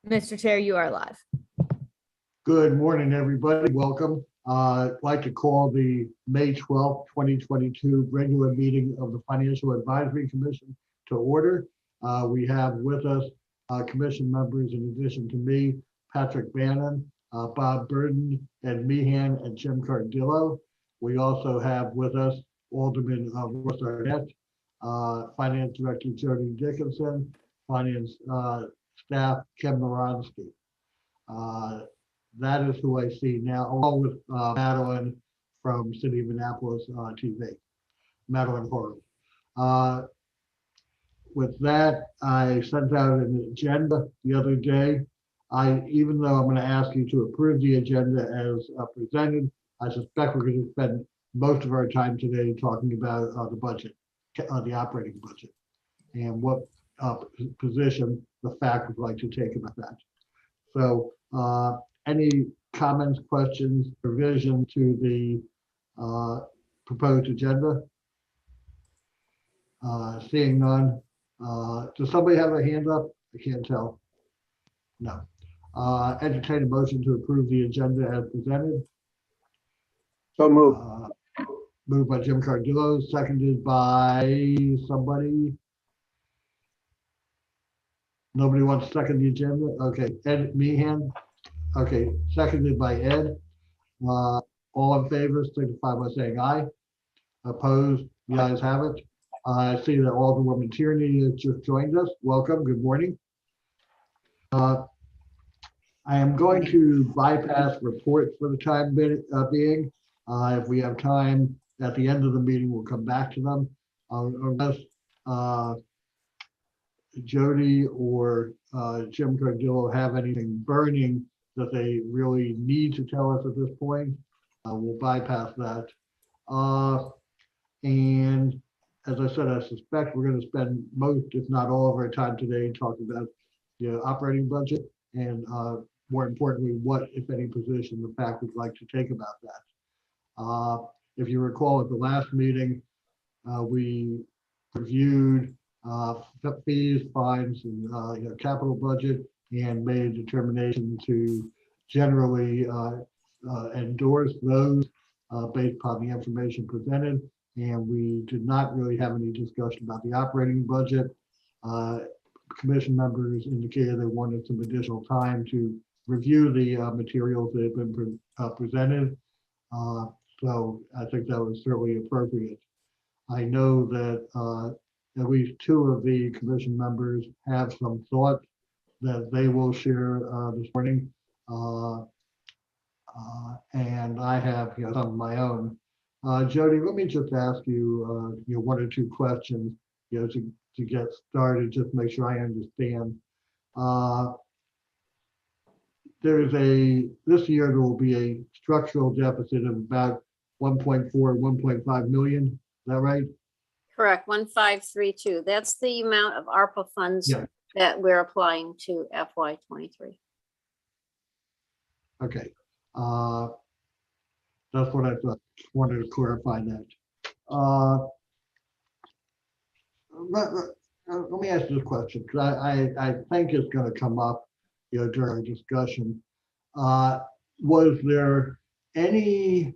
Mr. Chair, you are live. Good morning, everybody. Welcome. I'd like to call the May 12th, 2022 regular meeting of the Financial Advisory Commission to order. We have with us commission members, in addition to me, Patrick Bannon, Bob Burden, Ed Meehan, and Jim Cardillo. We also have with us Alderman Ross Arnett, Finance Director Jody Dickinson, Finance staff Ken Moronsky. That is who I see now, along with Madeline from City of Annapolis TV, Madeline Horrell. With that, I sent out an agenda the other day. Even though I'm going to ask you to approve the agenda as presented, I suspect we're going to spend most of our time today talking about the budget, the operating budget, and what position the FAC would like to take about that. So any comments, questions, revision to the proposed agenda? Seeing none. Does somebody have a hand up? I can't tell. No. Entertain a motion to approve the agenda as presented. So moved. Moved by Jim Cardillo, seconded by somebody. Nobody wants to second the agenda? Okay, Ed Meehan. Okay, seconded by Ed. All in favor, signify by saying aye. Opposed? The ayes have it. I see that Alderwoman Tierney has just joined us. Welcome. Good morning. I am going to bypass reports for the time being. If we have time at the end of the meeting, we'll come back to them. Unless Jody or Jim Cardillo have anything burning that they really need to tell us at this point, we'll bypass that. And as I said, I suspect we're going to spend most, if not all, of our time today talking about the operating budget and more importantly, what, if any, position the FAC would like to take about that. If you recall, at the last meeting, we reviewed fees, fines, and capital budget, and made a determination to generally endorse those based upon the information presented. And we did not really have any discussion about the operating budget. Commission members indicated they wanted some additional time to review the materials that have been presented. So I think that was certainly appropriate. I know that at least two of the commission members have some thought that they will share this morning. And I have some of my own. Jody, let me just ask you, one or two questions, to get started, just make sure I understand. This year there will be a structural deficit of about 1.4, 1.5 million. Is that right? Correct, 1532. That's the amount of ARPA funds Yeah. that we're applying to FY23. Okay. That's what I thought. Just wanted to clarify that. Let me ask you this question, because I think it's going to come up, during our discussion. Was there any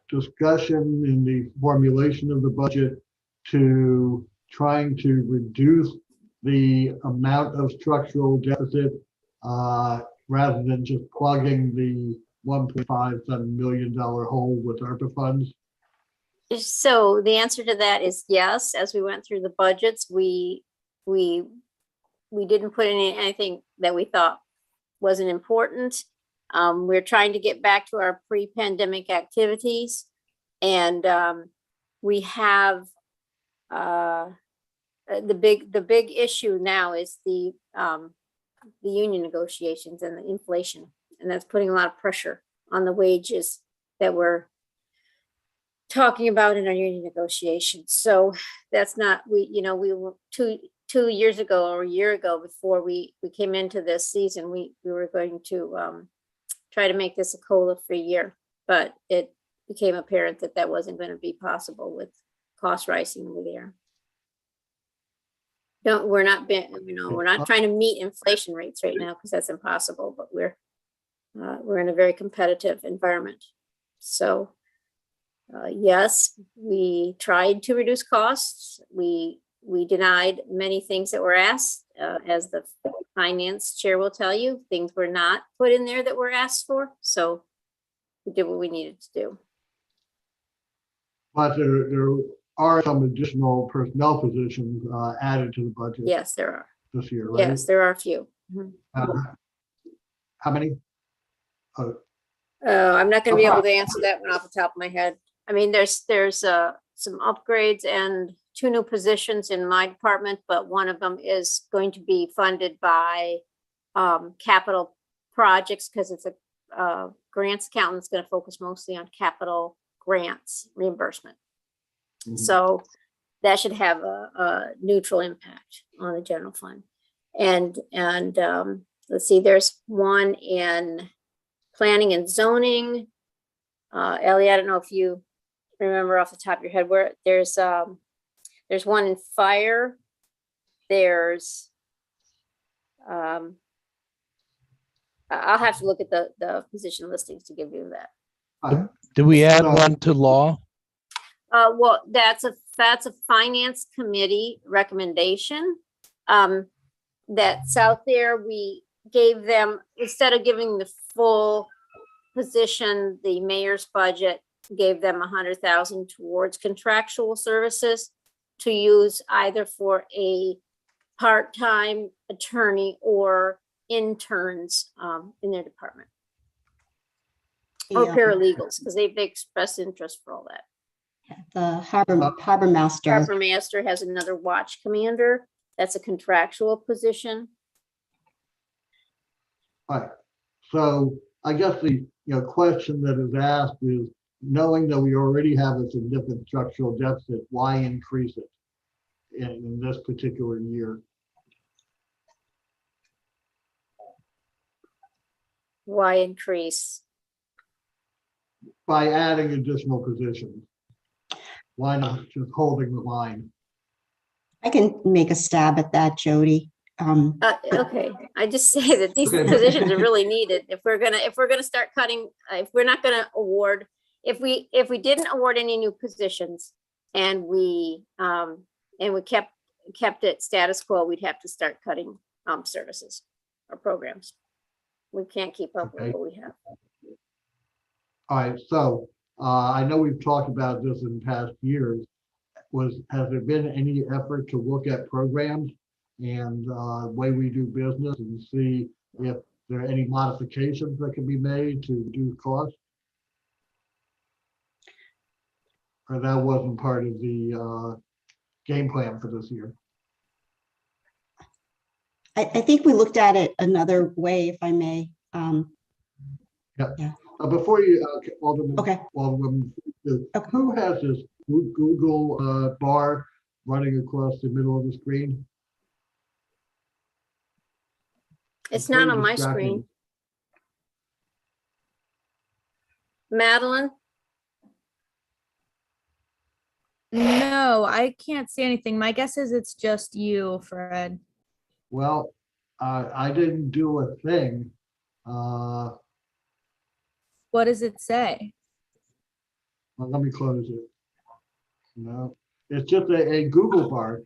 discussion in the formulation of the budget to trying to reduce the amount of structural deficit rather than just plugging the $1.57 million hole with ARPA funds? So the answer to that is yes. As we went through the budgets, we didn't put in anything that we thought wasn't important. We're trying to get back to our pre-pandemic activities, and we have the big issue now is the union negotiations and the inflation, and that's putting a lot of pressure on the wages that we're talking about in our union negotiations. So that's not, we were two years ago or a year ago, before we came into this season, we were going to try to make this a COLA-free year, but it became apparent that that wasn't going to be possible with cost rising over there. we're not, we're not trying to meet inflation rates right now because that's impossible, but we're in a very competitive environment. So, yes, we tried to reduce costs. We denied many things that were asked, as the finance chair will tell you, things were not put in there that were asked for. So we did what we needed to do. But there are some additional personnel positions added to the budget Yes, there are. this year, right? Yes, there are a few. Mhm. How many? I'm not gonna be able to answer that one off the top of my head. I mean, there's some upgrades and 2 new positions in my department, but one of them is going to be funded by capital projects because it's a grants accountant that's gonna focus mostly on capital grants reimbursement. Mhm. So that should have a neutral impact on the general fund. And let's see, there's one in planning and zoning. Ellie, I don't know if you remember off the top of your head where there's one in fire. There's I'll have to look at the position listings to give you that. Do we add So- one to law? Well, that's a finance committee recommendation. That's out there. We gave them, instead of giving the full position, the mayor's budget gave them 100,000 towards contractual services to use either for a part-time attorney or interns in their department. Or Yeah. paralegals, because they've expressed interest for all that. The harbor master. Harbor master has another watch commander. That's a contractual position. All right, so I guess the question that is asked is, knowing that we already have a significant structural deficit, why increase it in this particular year? Why increase? By adding additional positions. Why not just holding the line? I can make a stab at that, Jody. Okay, I just say that these Okay. positions are really needed. If we're gonna start cutting, if we're not gonna award, if we didn't award any new positions and we kept it status quo, we'd have to start cutting services or programs. We can't keep up with Okay. what we have. All right, so I know we've talked about this in past years. Has there been any effort to look at programs and way we do business and see if there are any modifications that can be made to reduce costs? Or that wasn't part of the game plan for this year? I think we looked at it another way, if I may. Before you, Alderman, Okay. Alderwoman, Okay. who has this Google bar running across the middle of the screen? It's not very on my distracting. screen. Madeline, No, I can't see anything. My guess is it's just you, Fred. Well, I didn't do a thing. What does it say? Well, let me close it. No, it's just a Google bar.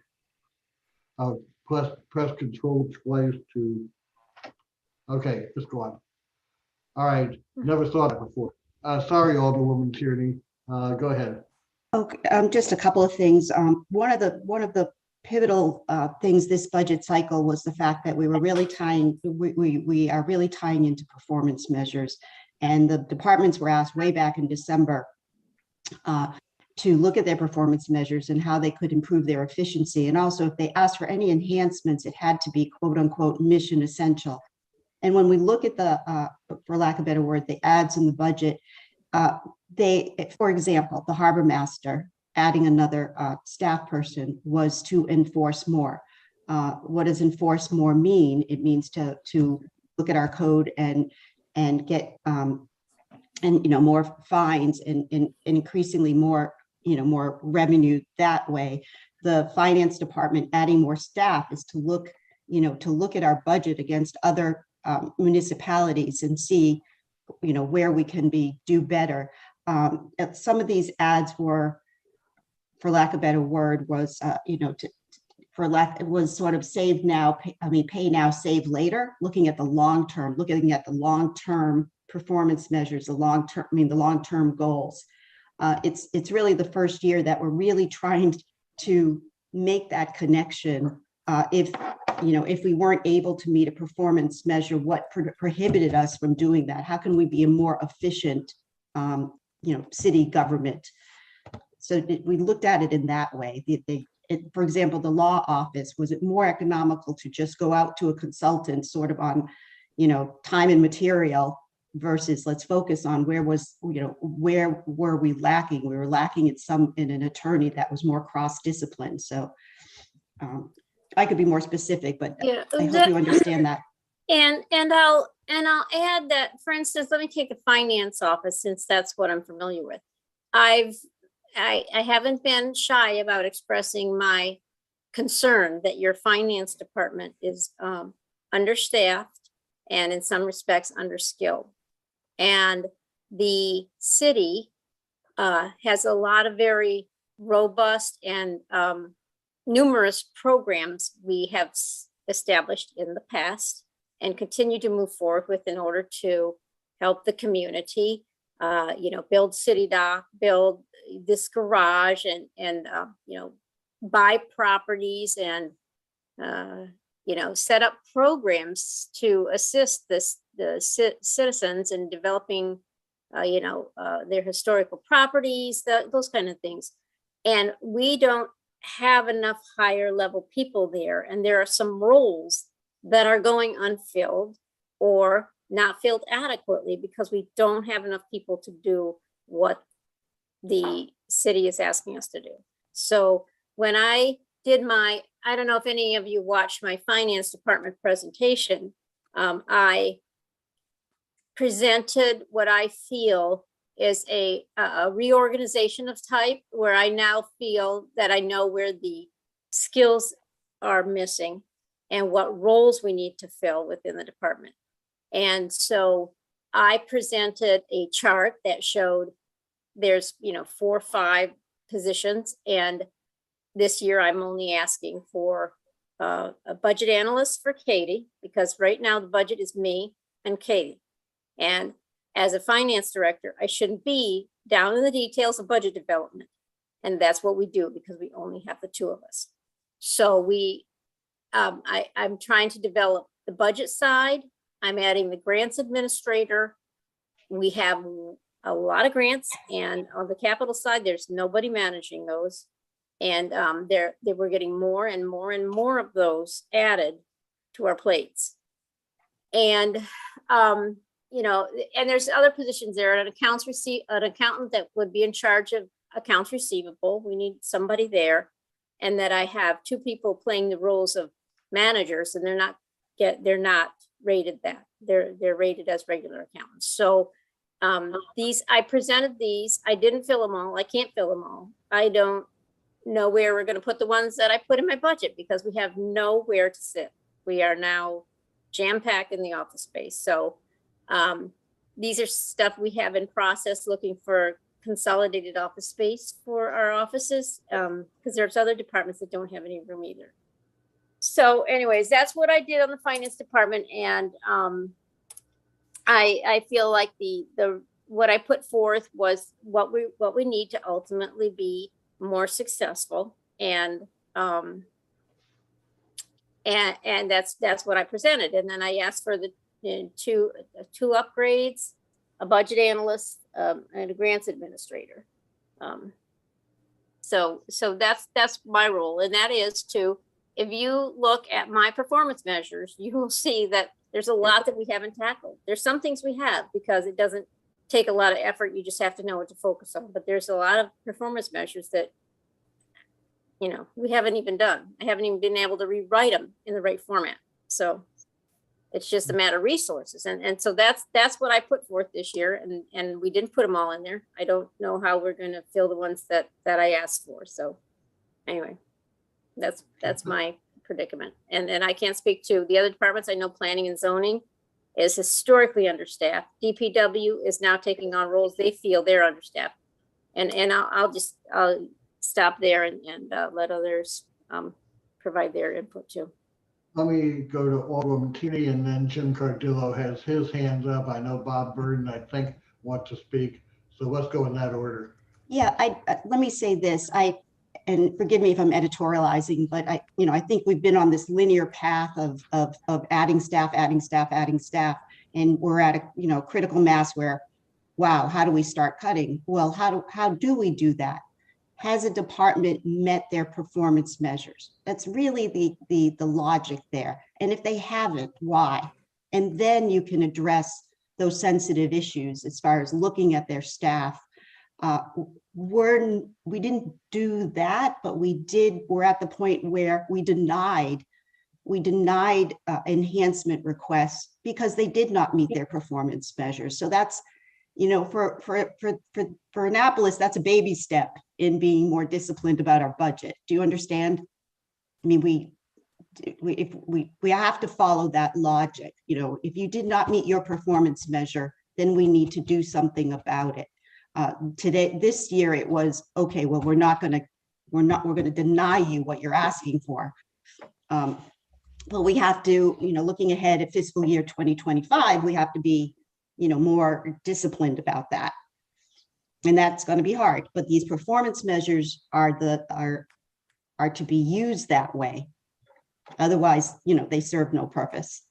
Press Control twice to. Okay, let's go on. All right, never saw that before. Sorry, Alderwoman Tierney. Go ahead. Okay, just a couple of things. One of the pivotal things this budget cycle was the fact that we were really we are really tying into performance measures. And the departments were asked way back in December to look at their performance measures and how they could improve their efficiency. And also, if they asked for any enhancements, it had to be quote unquote mission essential. And when we look at the, for lack of a better word, the ads in the budget, for example, the harbor master adding another staff person was to enforce more. What does enforce more mean? It means to look at our code and get more fines and increasingly more more revenue that way. the finance department adding more staff is to look, to look at our budget against other municipalities and see, where we can do better. Some of these ads were, for lack of a better word, was, it was sort of save now, pay now, save later, looking at the long-term performance measures, the long-term goals. It's really the first year that we're really trying to make that connection. If we weren't able to meet a performance measure, what prohibited us from doing that? How can we be a more efficient, city government? So we looked at it in that way. For example, the law office, was it more economical to just go out to a consultant sort of on, time and material versus let's focus on where were we lacking? We were lacking in an attorney that was more cross-discipline. So I could be more specific, but Yeah, I hope you understand that. And I'll add that, for instance, let me take the finance office, since that's what I'm familiar with. I haven't been shy about expressing my concern that your finance department is understaffed and in some respects underskilled. And the city has a lot of very robust and numerous programs we have established in the past and continue to move forward with in order to help the community, build City Dock, build this garage, and buy properties and set up programs to assist the citizens in developing their historical properties, those kind of things. And we don't have enough higher level people there, and there are some roles that are going unfilled or not filled adequately because we don't have enough people to do what the city is asking us to do. So when I did I don't know if any of you watched my finance department presentation, I presented what I feel is a reorganization of type, where I now feel that I know where the skills are missing and what roles we need to fill within the department. And so I presented a chart that showed there's 4 or 5 positions, and this year I'm only asking for a budget analyst for Katie, because right now the budget is me and Katie. And as a finance director, I shouldn't be down in the details of budget development. And that's what we do because we only have the 2 of us. So I'm trying to develop the budget side. I'm adding the grants administrator. We have a lot of grants, and on the capital side, there's nobody managing those. And we're getting more and more and more of those added to our plates. And and there's other positions there. An accountant that would be in charge of accounts receivable. We need somebody there, and that I have 2 people playing the roles of managers, and they're not rated that. They're rated as regular accountants. So I presented these. I didn't fill them all. I can't fill them all. I don't know where we're going to put the ones that I put in my budget because we have nowhere to sit. We are now jam-packed in the office space. So these are stuff we have in process, looking for consolidated office space for our offices, because there's other departments that don't have any room either. So anyways, that's what I did on the finance department. And I feel like what I put forth was what we need to ultimately be more successful. And that's what I presented. And then I asked for the 2 upgrades, a budget analyst, and a grants administrator. So that's my role. And that is if you look at my performance measures, you will see that there's a lot that we haven't tackled. There's some things we have because it doesn't take a lot of effort. You just have to know what to focus on. But there's a lot of performance measures that, we haven't even done. I haven't even been able to rewrite them in the right format. So it's just a matter of resources. And so that's what I put forth this year. And we didn't put them all in there. I don't know how we're going to fill the ones that I asked for. So anyway, That's my predicament. And I can't speak to the other departments. I know planning and zoning is historically understaffed. DPW is now taking on roles they feel they're understaffed. And I'll stop there and let others provide their input too. Let me go to Alderman Keeney, and then Jim Cardillo has his hands up. I know Bob Burden, I think, wants to speak. So let's go in that order. Yeah, let me say this, and forgive me if I'm editorializing, but I think we've been on this linear path of adding staff, and we're at a, critical mass where, wow, how do we start cutting? Well, how do we do that? Has a department met their performance measures? That's really the logic there. And if they haven't, why? And then you can address those sensitive issues as far as looking at their staff. We didn't do that, but we're at the point where we denied enhancement requests because they did not meet their performance measures. So that's, for Annapolis, that's a baby step in being more disciplined about our budget. Do you understand? I mean, we have to follow that logic. If you did not meet your performance measure, then we need to do something about it. This year it was, okay, well, we're going to deny you what you're asking for. But we have to, looking ahead at fiscal year 2025, we have to be, more disciplined about that. And that's going to be hard, but these performance measures are to be used that way. Otherwise, they serve no purpose.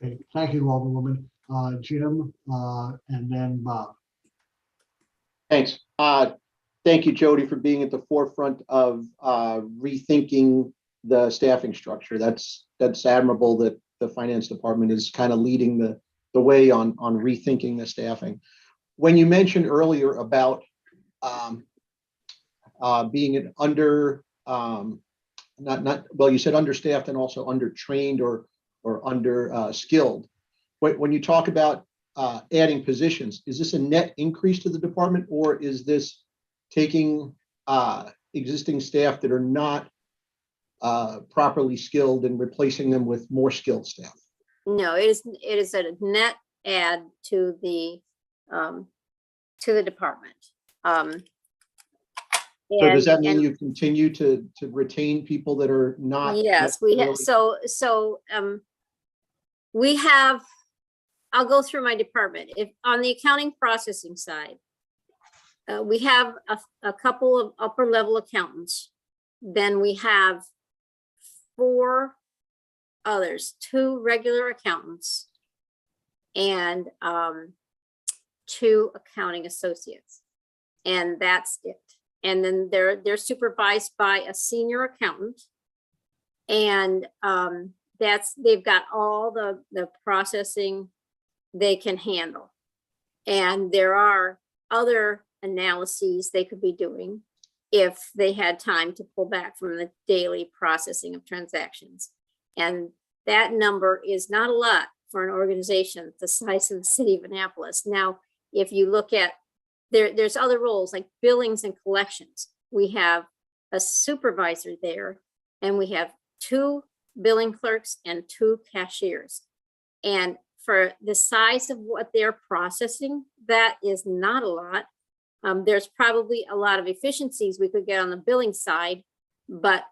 Okay, thank you, Alderwoman. Jim, and then Bob. Thanks. Thank you, Jody, for being at the forefront of rethinking the staffing structure. That's admirable that the finance department is kind of leading the way on rethinking the staffing. When you mentioned earlier about being an you said understaffed and also undertrained or under skilled. When you talk about adding positions, is this a net increase to the department, or is this taking existing staff that are not properly skilled and replacing them with more skilled staff? No, it is a net add to the department. So does that mean you continue to retain people that are not? Yes, we have. So we have, I'll go through my department. If on the accounting processing side, we have a couple of upper level accountants. Then we have 4 others, 2 regular accountants and 2 accounting associates. And that's it. And then they're supervised by a senior accountant. And they've got all the processing they can handle. And there are other analyses they could be doing if they had time to pull back from the daily processing of transactions. And that number is not a lot for an organization the size of the city of Annapolis. Now, if you look at, there's other roles like billings and collections. We have a supervisor there, and we have 2 billing clerks and 2 cashiers. And for the size of what they're processing, that is not a lot. There's probably a lot of efficiencies we could get on the billing side, but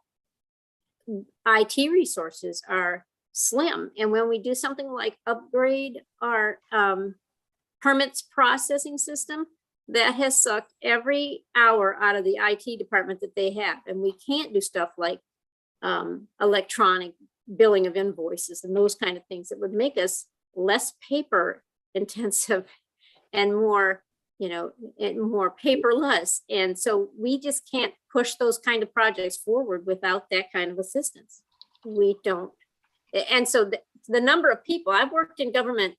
IT resources are slim. And when we do something like upgrade our permits processing system, that has sucked every hour out of the IT department that they have. And we can't do stuff like electronic billing of invoices and those kind of things that would make us less paper intensive and more, and more paperless. And so we just can't push those kind of projects forward without that kind of assistance. We don't. And so the number of people, I've worked in government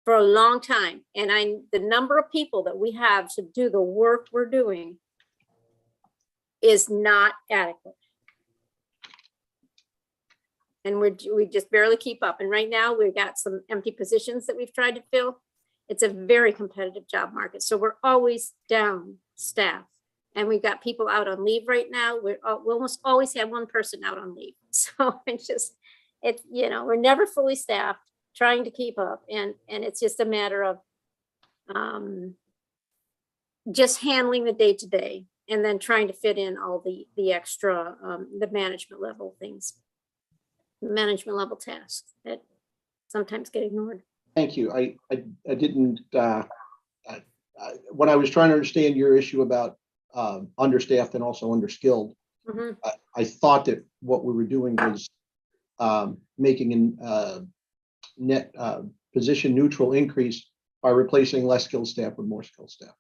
for a long time, and the number of people that we have to do the work we're doing is not adequate. And we just barely keep up. And right now we've got some empty positions that we've tried to fill. It's a very competitive job market. So we're always down staff. And we've got people out on leave right now. We almost always have one person out on leave. So it's, we're never fully staffed, trying to keep up. And it's just a matter of just handling the day to day and then trying to fit in all the extra, the management level things, management level tasks that sometimes get ignored. Thank you. I didn't, when I was trying to understand your issue about understaffed and also underskilled, Mhm. I thought that what we were doing was making a net position neutral increase by replacing less skilled staff with more skilled staff.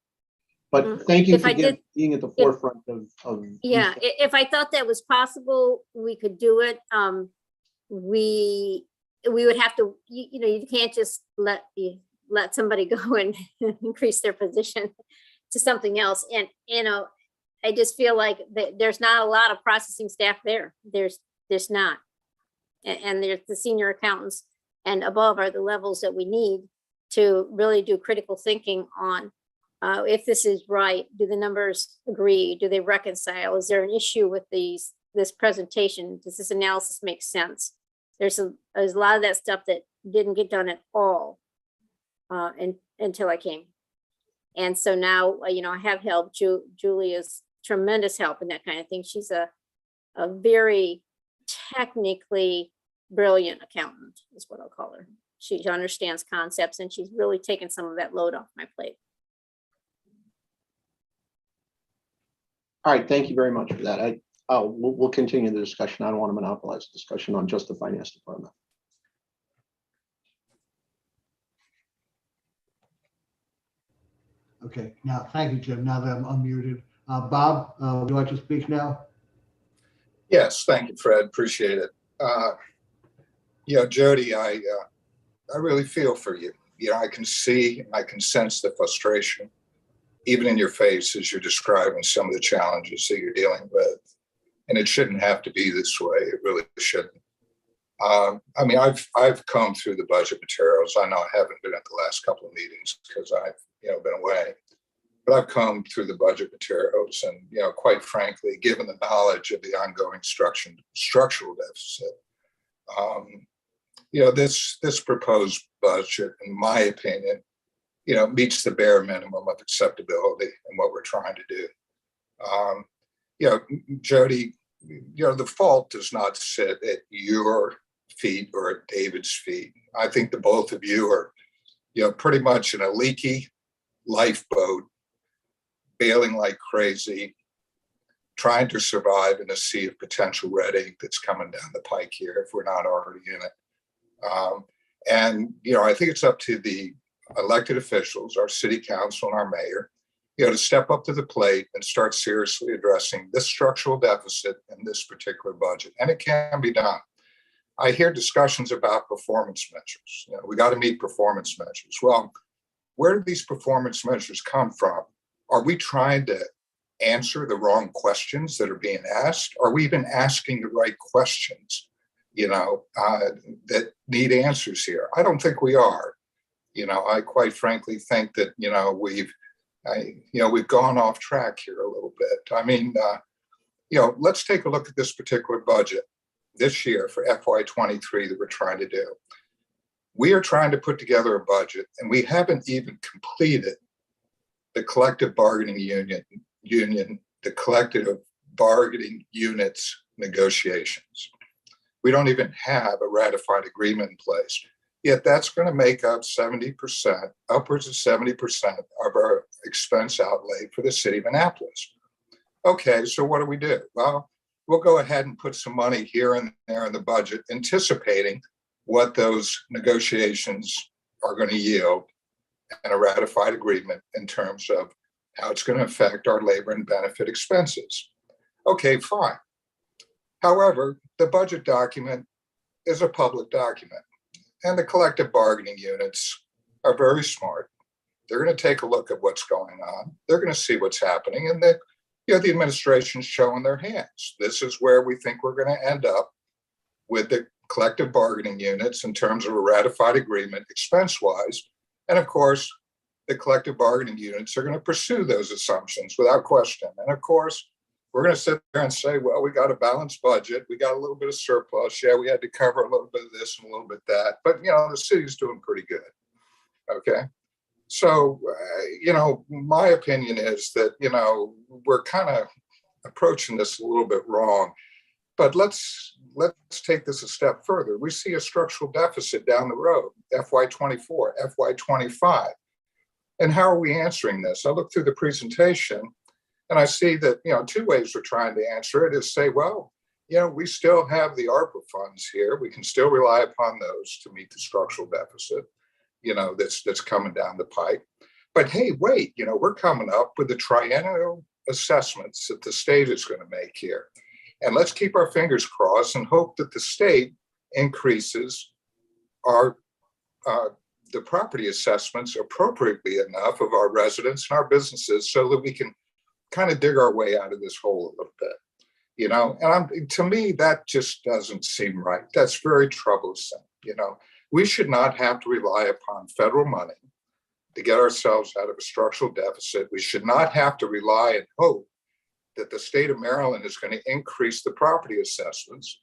But Mm, thank you if for I did- being at the yeah. forefront of. Yeah, if I thought that was possible, we could do it. We would have to, you can't just let somebody go and increase their position to something else. And, I just feel like there's not a lot of processing staff there. There's not. And there's the senior accountants and above are the levels that we need to really do critical thinking on if this is right. Do the numbers agree? Do they reconcile? Is there an issue with this presentation? Does this analysis make sense? There's a lot of that stuff that didn't get done at all until I came. And so now, I have help. Julia's tremendous help in that kind of thing. She's a very technically brilliant accountant is what I'll call her. She understands concepts and she's really taken some of that load off my plate. All right, thank you very much for that. We'll continue the discussion. I don't want to monopolize the discussion on just the finance department. Okay, now, thank you, Jim. Now that I'm unmuted. Bob, would you like to speak now? Yes, thank you, Fred. Appreciate it. Jody, I really feel for you. I can see, I can sense the frustration, even in your face as you're describing some of the challenges that you're dealing with. And it shouldn't have to be this way. It really shouldn't. I've combed through the budget materials. I know I haven't been at the last couple of meetings because I've been away. But I've combed through the budget materials and, quite frankly, given the knowledge of the ongoing structural deficit, this proposed budget, in my opinion, meets the bare minimum of acceptability in what we're trying to do. Jody, the fault does not sit at your feet or at David's feet. I think the both of you are, pretty much in a leaky lifeboat, bailing like crazy, trying to survive in a sea of potential red ink that's coming down the pike here if we're not already in it. I think it's up to the elected officials, our city council and our mayor, to step up to the plate and start seriously addressing this structural deficit in this particular budget. And it can be done. I hear discussions about performance measures. We got to meet performance measures. Well, where do these performance measures come from? Are we trying to answer the wrong questions that are being asked? Are we even asking the right questions, that need answers here? I don't think we are. I quite frankly think that, we've gone off track here a little bit. Let's take a look at this particular budget this year for FY23 that we're trying to do. We are trying to put together a budget and we haven't even completed the collective bargaining the collective bargaining units negotiations. We don't even have a ratified agreement in place. Yet that's going to make up 70%, upwards of 70% of our expense outlay for the city of Annapolis. Okay, so what do? Well, we'll go ahead and put some money here and there in the budget, anticipating what those negotiations are going to yield and a ratified agreement in terms of how it's going to affect our labor and benefit expenses. Okay, fine. However, the budget document is a public document. And the collective bargaining units are very smart. They're going to take a look at what's going on. They're going to see what's happening. And the administration's showing their hands. This is where we think we're going to end up with the collective bargaining units in terms of a ratified agreement expense-wise. And of course, the collective bargaining units are going to pursue those assumptions without question. And of course, we're going to sit there and say, well, we got a balanced budget. We got a little bit of surplus. Yeah, we had to cover a little bit of this and a little bit of that. But, the city's doing pretty good. Okay. So, my opinion is that, we're kind of approaching this a little bit wrong. But let's take this a step further. We see a structural deficit down the road, FY24, FY25. And how are we answering this? I look through the presentation and I see that, two ways we're trying to answer it is say, well, we still have the ARPA funds here. We can still rely upon those to meet the structural deficit, that's coming down the pipe. But hey, wait, we're coming up with the triennial assessments that the state is going to make here. And let's keep our fingers crossed and hope that the state increases the property assessments appropriately enough of our residents and our businesses so that we can kind of dig our way out of this hole a little bit, and to me, that just doesn't seem right. That's very troublesome. We should not have to rely upon federal money to get ourselves out of a structural deficit. We should not have to rely and hope that the state of Maryland is going to increase the property assessments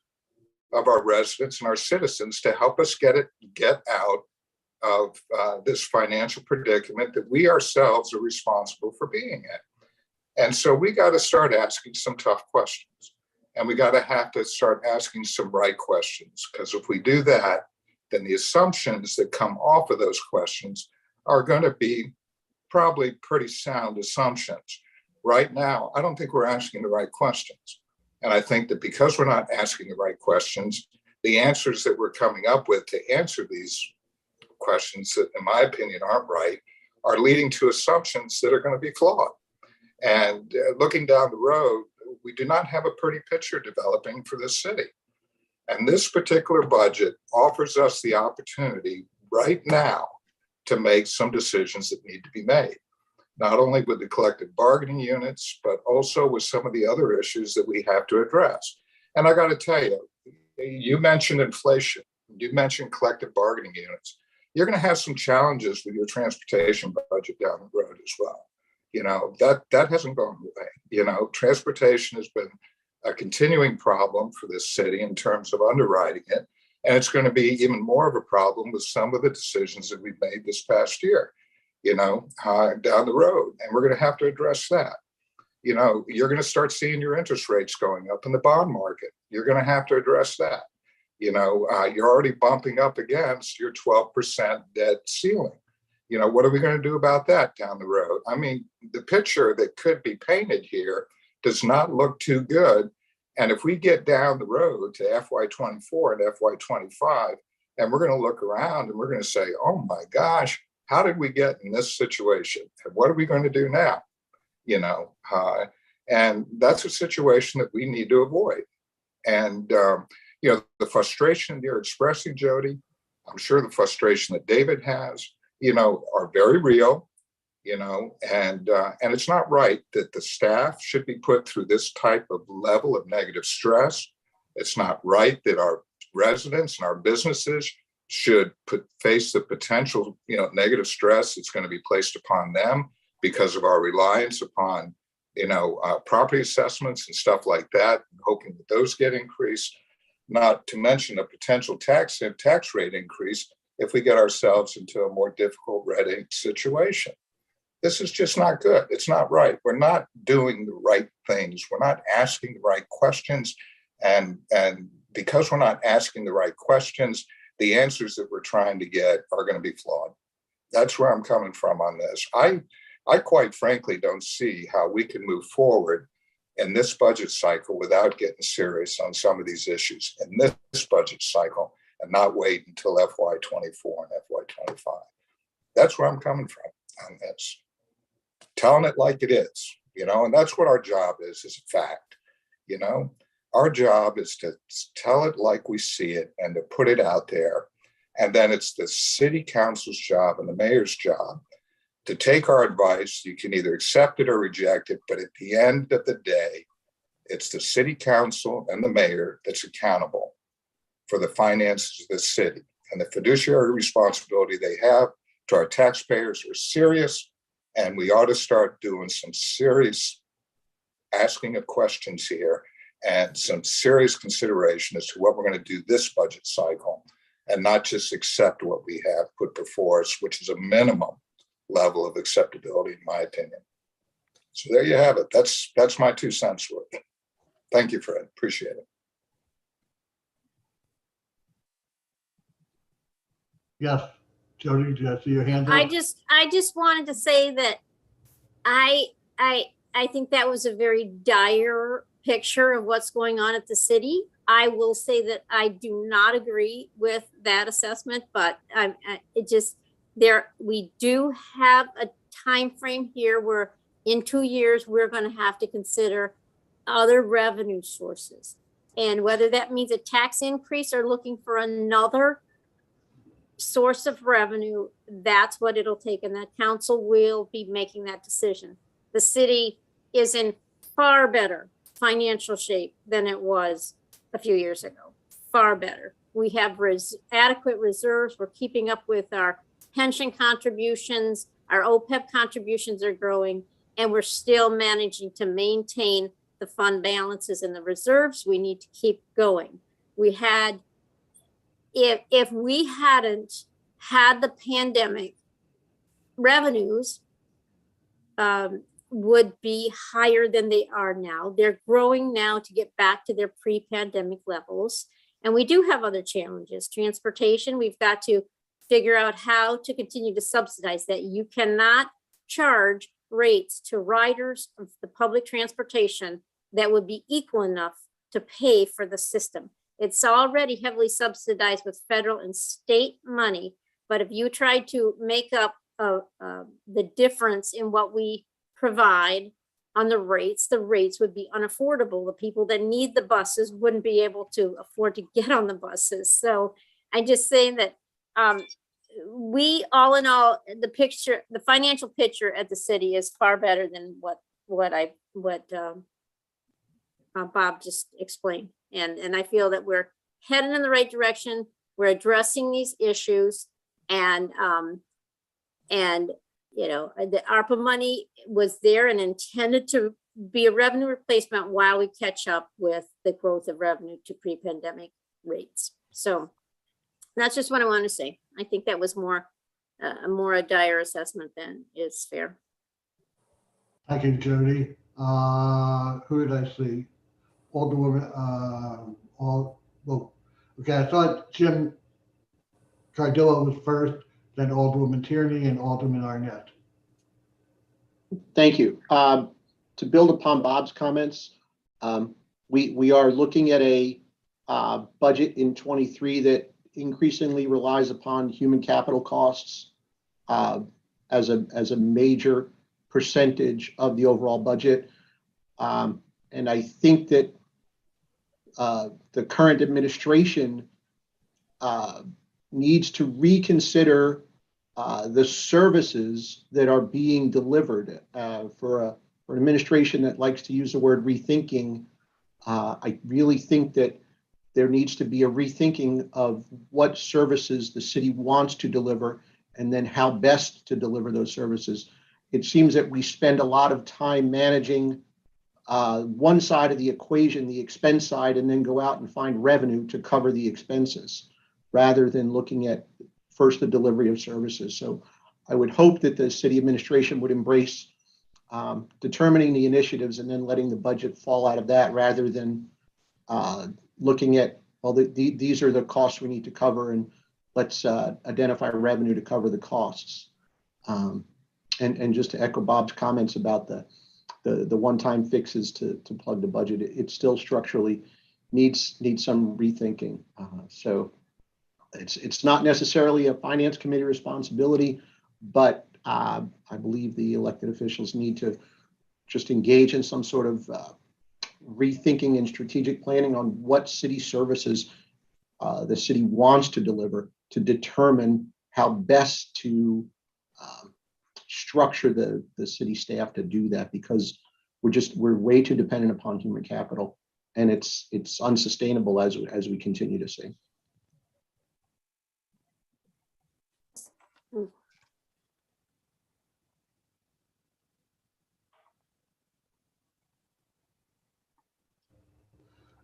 of our residents and our citizens to help us get out of this financial predicament that we ourselves are responsible for being in. And so we got to start asking some tough questions, and we got to have to start asking some right questions, because if we do that, then the assumptions that come off of those questions are going to be probably pretty sound assumptions. Right now, I don't think we're asking the right questions. And I think that because we're not asking the right questions, the answers that we're coming up with to answer these questions that, in my opinion, aren't right, are leading to assumptions that are going to be flawed. And looking down the road, we do not have a pretty picture developing for this city. And this particular budget offers us the opportunity right now to make some decisions that need to be made, not only with the collective bargaining units, but also with some of the other issues that we have to address. And I got to tell you, you mentioned inflation, you mentioned collective bargaining units. You're going to have some challenges with your transportation budget down the road as well. That hasn't gone away. Transportation has been a continuing problem for this city in terms of underwriting it. And it's going to be even more of a problem with some of the decisions that we've made this past year, down the road. And we're going to have to address that. You're going to start seeing your interest rates going up in the bond market. You're going to have to address that. You're already bumping up against your 12% debt ceiling. What are we going to do about that down the road? I mean, the picture that could be painted here does not look too good. And if we get down the road to FY24 and FY25, and we're going to look around and we're going to say, oh my gosh, how did we get in this situation? And what are we going to do now? And that's a situation that we need to avoid. And, the frustration you're expressing, Jody, I'm sure the frustration that David has, are very real, and it's not right that the staff should be put through this type of level of negative stress. It's not right that our residents and our businesses should face the potential, negative stress that's going to be placed upon them because of our reliance upon, property assessments and stuff like that, hoping that those get increased, not to mention a potential tax rate increase if we get ourselves into a more difficult red ink situation. This is just not good. It's not right. We're not doing the right things. We're not asking the right questions. And because we're not asking the right questions, the answers that we're trying to get are going to be flawed. That's where I'm coming from on this. I quite frankly don't see how we can move forward in this budget cycle without getting serious on some of these issues in this budget cycle and not wait until FY24 and FY25. That's where I'm coming from on this. Telling it like it is, and that's what our job is a fact. Our job is to tell it like we see it and to put it out there. And then it's the city council's job and the mayor's job to take our advice. You can either accept it or reject it, but at the end of the day, it's the city council and the mayor that's accountable for the finances of the city and the fiduciary responsibility they have to our taxpayers are serious, and we ought to start doing some serious asking of questions here and some serious consideration as to what we're going to do this budget cycle, and not just accept what we have put before us, which is a minimum level of acceptability, in my opinion. So there you have it. That's my 2 cents worth. Thank you, Fred. Appreciate it. Yes, Jody, did I see your hand I up? just wanted to say that I think that was a very dire picture of what's going on at the city. I will say that I do not agree with that assessment, but we do have a time frame here where in 2 years we're going to have to consider other revenue sources, and whether that means a tax increase or looking for another source of revenue, that's what it'll take, and that council will be making that decision. The city is in far better financial shape than it was a few years ago, far better. We have adequate reserves. We're keeping up with our pension contributions. Our OPEB contributions are growing, and we're still managing to maintain the fund balances and the reserves. We need to keep going. If we hadn't had the pandemic, revenues would be higher than they are now. They're growing now to get back to their pre-pandemic levels. And we do have other challenges. Transportation, we've got to figure out how to continue to subsidize that. You cannot charge rates to riders of the public transportation that would be equal enough to pay for the system. It's already heavily subsidized with federal and state money. But if you try to make up the difference in what we provide on the rates would be unaffordable. The people that need the buses wouldn't be able to afford to get on the buses. So I'm just saying that we, all in all, the financial picture at the city is far better than what Bob just explained. And I feel that we're heading in the right direction. We're addressing these issues, and you know, the ARPA money was there and intended to be a revenue replacement while we catch up with the growth of revenue to pre-pandemic rates. So that's just what I want to say. I think that was more a dire assessment than is fair. Thank you, Jody. Who did I see? Alderwoman, okay, I thought Jim Cardillo was first, then Alderwoman Tierney and Alderman Arnett. Thank you. To build upon Bob's comments, we are looking at a budget in 23 that increasingly relies upon human capital costs as a major percentage of the overall budget. And I think that the current administration needs to reconsider the services that are being delivered. For an administration that likes to use the word rethinking, I really think that there needs to be a rethinking of what services the city wants to deliver and then how best to deliver those services. It seems that we spend a lot of time managing one side of the equation, the expense side, and then go out and find revenue to cover the expenses, rather than looking at first the delivery of services. So I would hope that the city administration would embrace determining the initiatives and then letting the budget fall out of that, rather than looking at, well, these are the costs we need to cover, and let's identify revenue to cover the costs. And just to echo Bob's comments about the one-time fixes to plug the budget, it still structurally needs some rethinking. So it's not necessarily a finance committee responsibility, but I believe the elected officials need to just engage in some sort of rethinking and strategic planning on what city services the city wants to deliver, to determine how best to structure the city staff to do that, because we're way too dependent upon human capital, and it's unsustainable as we continue to see.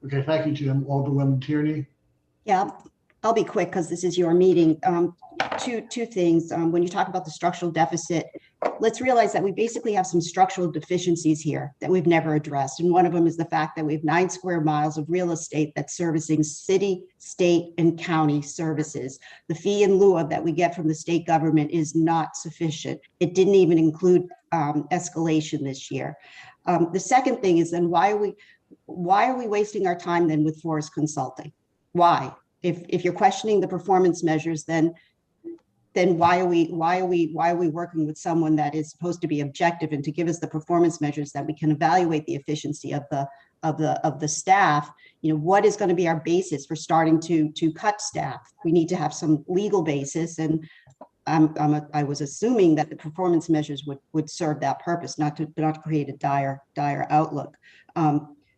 Okay, thank you, Jim. Alderman Tierney. Yeah, I'll be quick because this is your meeting. Two things. When you talk about the structural deficit, let's realize that we basically have some structural deficiencies here that we've never addressed. And one of them is the fact that we have 9 square miles of real estate that's servicing city, state, and county services. The fee in lieu of that we get from the state government is not sufficient. It didn't even include escalation this year. The second thing is then why are we wasting our time then with Forest Consulting? Why? If you're questioning the performance measures, then why are we working with someone that is supposed to be objective and to give us the performance measures that we can evaluate the efficiency of the staff? You know, what is going to be our basis for starting to cut staff? We need to have some legal basis, and I was assuming that the performance measures would serve that purpose, not to create a dire outlook.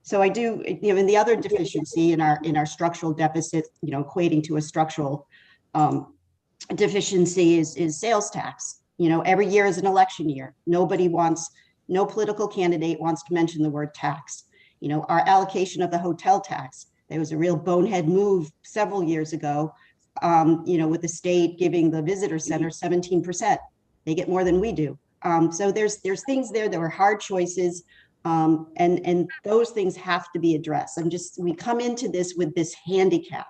So I do, you know, in the other deficiency in our structural deficit, you know, equating to a structural deficiency is sales tax. You know, every year is an election year. No political candidate wants to mention the word tax. You know, our allocation of the hotel tax, there was a real bonehead move several years ago, you know, with the state giving the visitor center 17%. They get more than we do. So there's things there that were hard choices. And those things have to be addressed. We come into this with this handicap.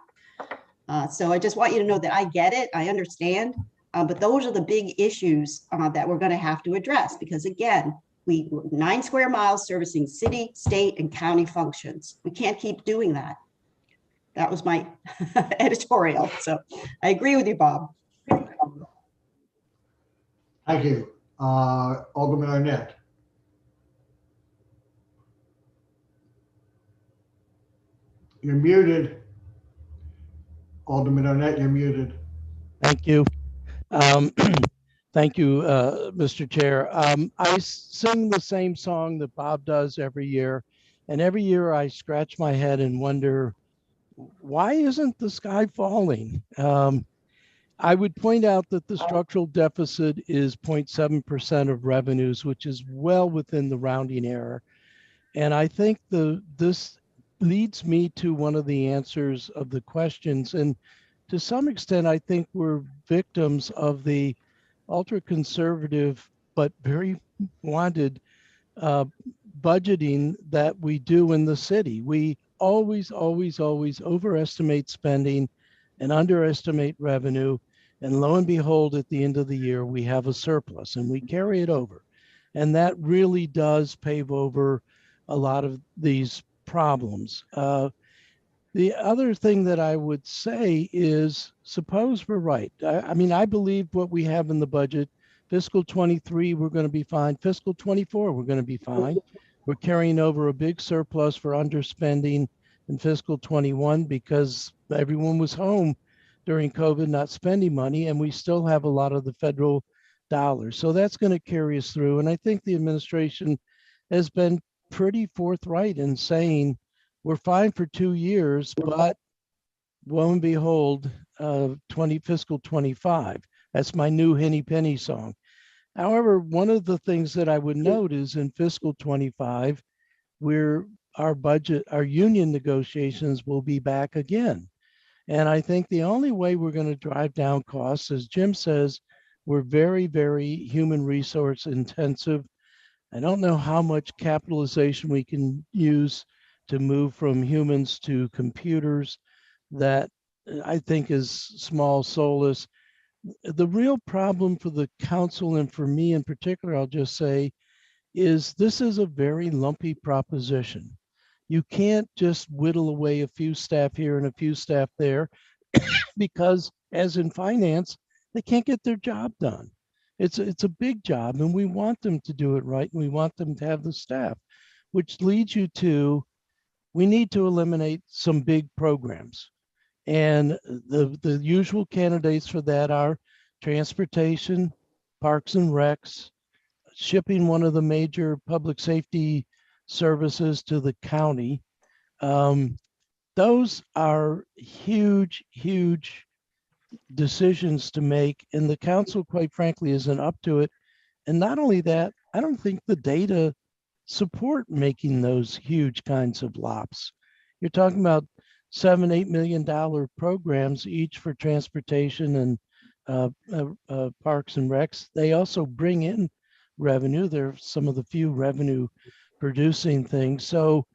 So I just want you to know that I get it, I understand, but those are the big issues that we're going to have to address, because again, 9 square miles servicing city, state, and county functions. We can't keep doing that. That was my editorial. So I agree with you, Bob. Thank you. Alderman Arnett. You're muted. Alderman Arnett, you're muted. Thank you. Thank you, Mr. Chair. I sing the same song that Bob does every year. And every year I scratch my head and wonder, why isn't the sky falling? I would point out that the structural deficit is 0.7% of revenues, which is well within the rounding error. And I think this leads me to one of the answers of the questions. And to some extent, I think we're victims of the ultra conservative but very wanted budgeting that we do in the city. We always overestimate spending and underestimate revenue. And lo and behold, at the end of the year, we have a surplus and we carry it over. And that really does pave over a lot of these problems. The other thing that I would say is, suppose we're right. I mean, I believe what we have in the budget, fiscal 23, we're going to be fine. Fiscal 24, we're going to be fine. We're carrying over a big surplus for underspending in fiscal 21 because everyone was home during COVID, not spending money, and we still have a lot of the federal dollars. So that's going to carry us through. And I think the administration has been pretty forthright in saying we're fine for 2 years, but lo and behold, fiscal 25. That's my new Henny Penny song. However, one of the things that I would note is in fiscal 25, our union negotiations will be back again. And I think the only way we're going to drive down costs, as Jim says, we're very, very human resource intensive. I don't know how much capitalization we can use to move from humans to computers. That I think is small solace. The real problem for the council and for me in particular, I'll just say, is this is a very lumpy proposition. You can't just whittle away a few staff here and a few staff there because, as in finance, they can't get their job done. It's a big job and we want them to do it right and we want them to have the staff, which leads you to, we need to eliminate some big programs. And the usual candidates for that are transportation, parks and recs, shipping one of the major public safety services to the county. Those are huge, huge decisions to make. And the council, quite frankly, isn't up to it. And not only that, I don't think the data support making those huge kinds of lops. you're talking about $7-8 million programs each for transportation and parks and recs. They also bring in revenue. They're some of the few revenue producing things. So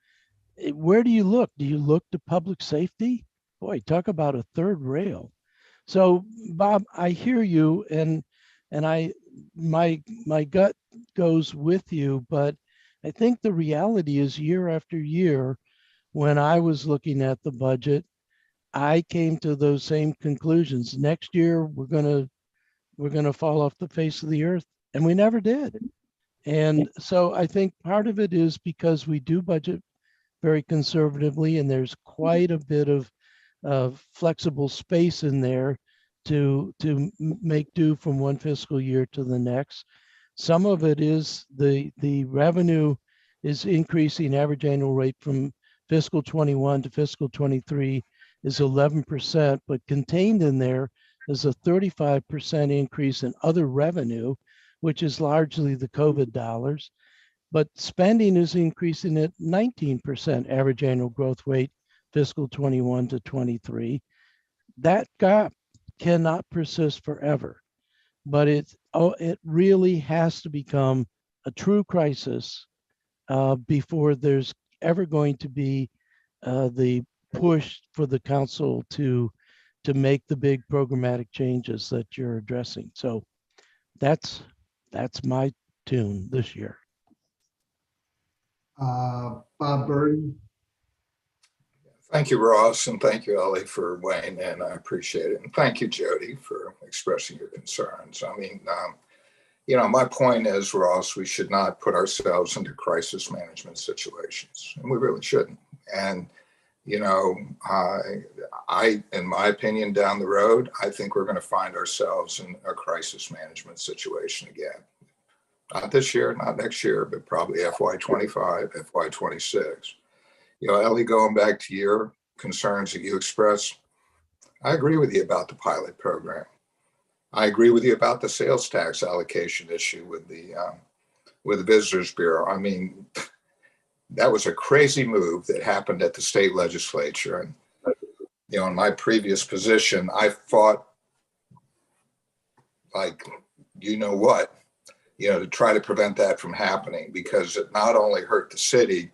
where do you look? Do you look to public safety? Boy, talk about a third rail. So Bob, I hear you, and my gut goes with you, but I think the reality is year after year, when I was looking at the budget, I came to those same conclusions. Next year, we're gonna fall off the face of the earth, and we never did. And so I think part of it is because we do budget very conservatively, and there's quite a bit of flexible space in there to make do from one fiscal year to the next. Some of it is the revenue is increasing. Average annual rate from fiscal 21 to fiscal 23 is 11%, but contained in there is a 35% increase in other revenue, which is largely the COVID dollars. But spending is increasing at 19% average annual growth rate, fiscal 21 to 23. That gap cannot persist forever, but it really has to become a true crisis before there's ever going to be the push for the council to make the big programmatic changes that you're addressing. So that's my tune this year. Bob Burton, Thank you, Ross, and thank you, Ellie, for weighing in. I appreciate it. And thank you, Jody, for expressing your concerns. I mean, my point is, Ross, we should not put ourselves into crisis management situations, and we really shouldn't. And, in my opinion, down the road, I think we're going to find ourselves in a crisis management situation again. Not this year, not next year, but probably FY25, FY26. Ellie, going back to your concerns that you expressed, I agree with you about the pilot program. I agree with you about the sales tax allocation issue with the Visitors Bureau. I mean, that was a crazy move that happened at the state legislature. And, in my previous position, I fought like, to try to prevent that from happening, because it not only hurt the city,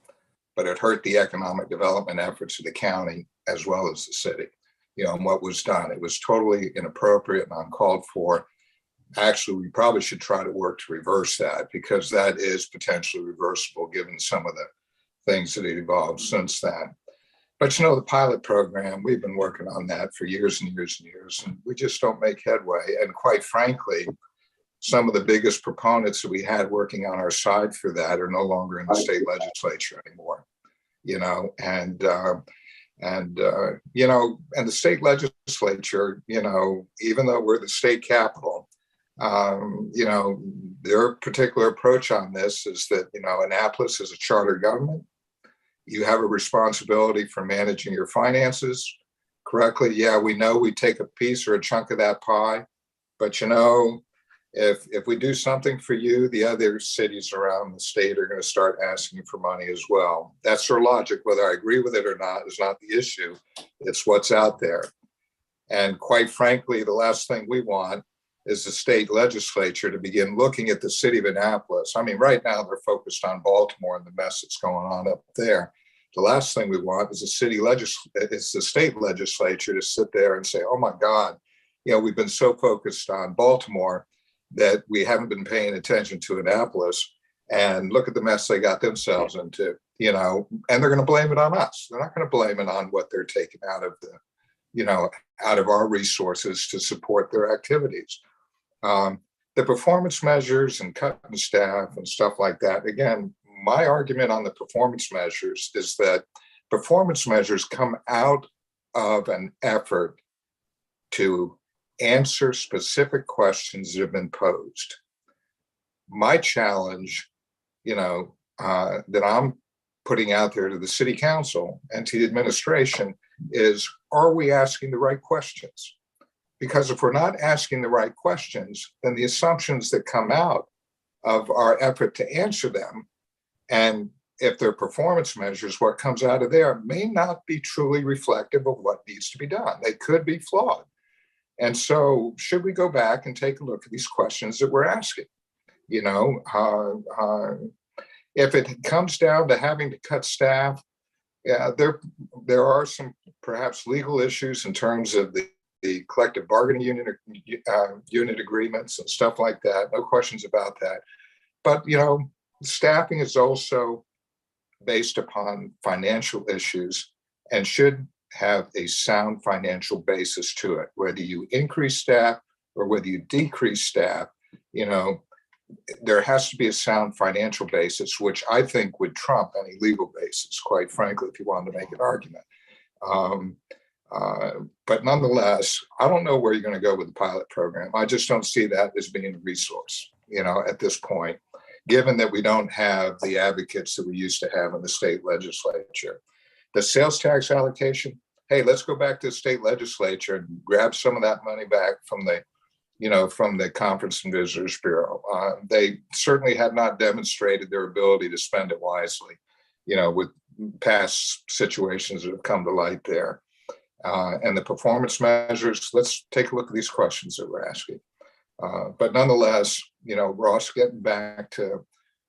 but it hurt the economic development efforts of the county as well as the city. And what was done, it was totally inappropriate and uncalled for. Actually, we probably should try to work to reverse that, because that is potentially reversible given some of the things that have evolved since then. But the pilot program, we've been working on that for years and years and years, and we just don't make headway. And quite frankly, some of the biggest proponents that we had working on our side for that are no longer in the state legislature anymore, and the state legislature, even though we're the state capital, their particular approach on this is that, Annapolis is a charter government. You have a responsibility for managing your finances correctly. Yeah, we know we take a piece or a chunk of that pie, but if we do something for you, the other cities around the state are going to start asking for money as well. That's their logic. Whether I agree with it or not is not the issue. It's what's out there. And quite frankly, the last thing we want is the state legislature to begin looking at the city of Annapolis. I mean, right now they're focused on Baltimore and the mess that's going on up there. The last thing we want is the state legislature to sit there and say, oh my God, we've been so focused on Baltimore that we haven't been paying attention to Annapolis, and look at the mess they got themselves into, and they're going to blame it on us. They're not going to blame it on what they're taking out of our resources to support their activities. The performance measures and cutting staff and stuff like that. Again, my argument on the performance measures is that performance measures come out of an effort to answer specific questions that have been posed. My challenge, that I'm putting out there to the city council and to the administration is, are we asking the right questions? Because if we're not asking the right questions, then the assumptions that come out of our effort to answer them and if they're performance measures, what comes out of there may not be truly reflective of what needs to be done. They could be flawed. And so should we go back and take a look at these questions that we're asking? You know, if it comes down to having to cut staff, yeah, there are some perhaps legal issues in terms of the collective bargaining unit agreements and stuff like that. No questions about that. But, you know, staffing is also based upon financial issues and should have a sound financial basis to it. Whether you increase staff or whether you decrease staff, you know, there has to be a sound financial basis, which I think would trump any legal basis, quite frankly, if you wanted to make an argument. But nonetheless, I don't know where you're going to go with the pilot program. I just don't see that as being a resource, you know, at this point, given that we don't have the advocates that we used to have in the state legislature. The sales tax allocation, hey, let's go back to the state legislature and grab some of that money back from the, you know, from the Conference and Visitors Bureau. They certainly had not demonstrated their ability to spend it wisely, you know, with past situations that have come to light there. And the performance measures, let's take a look at these questions that we're asking. But nonetheless, you know, Ross, getting back to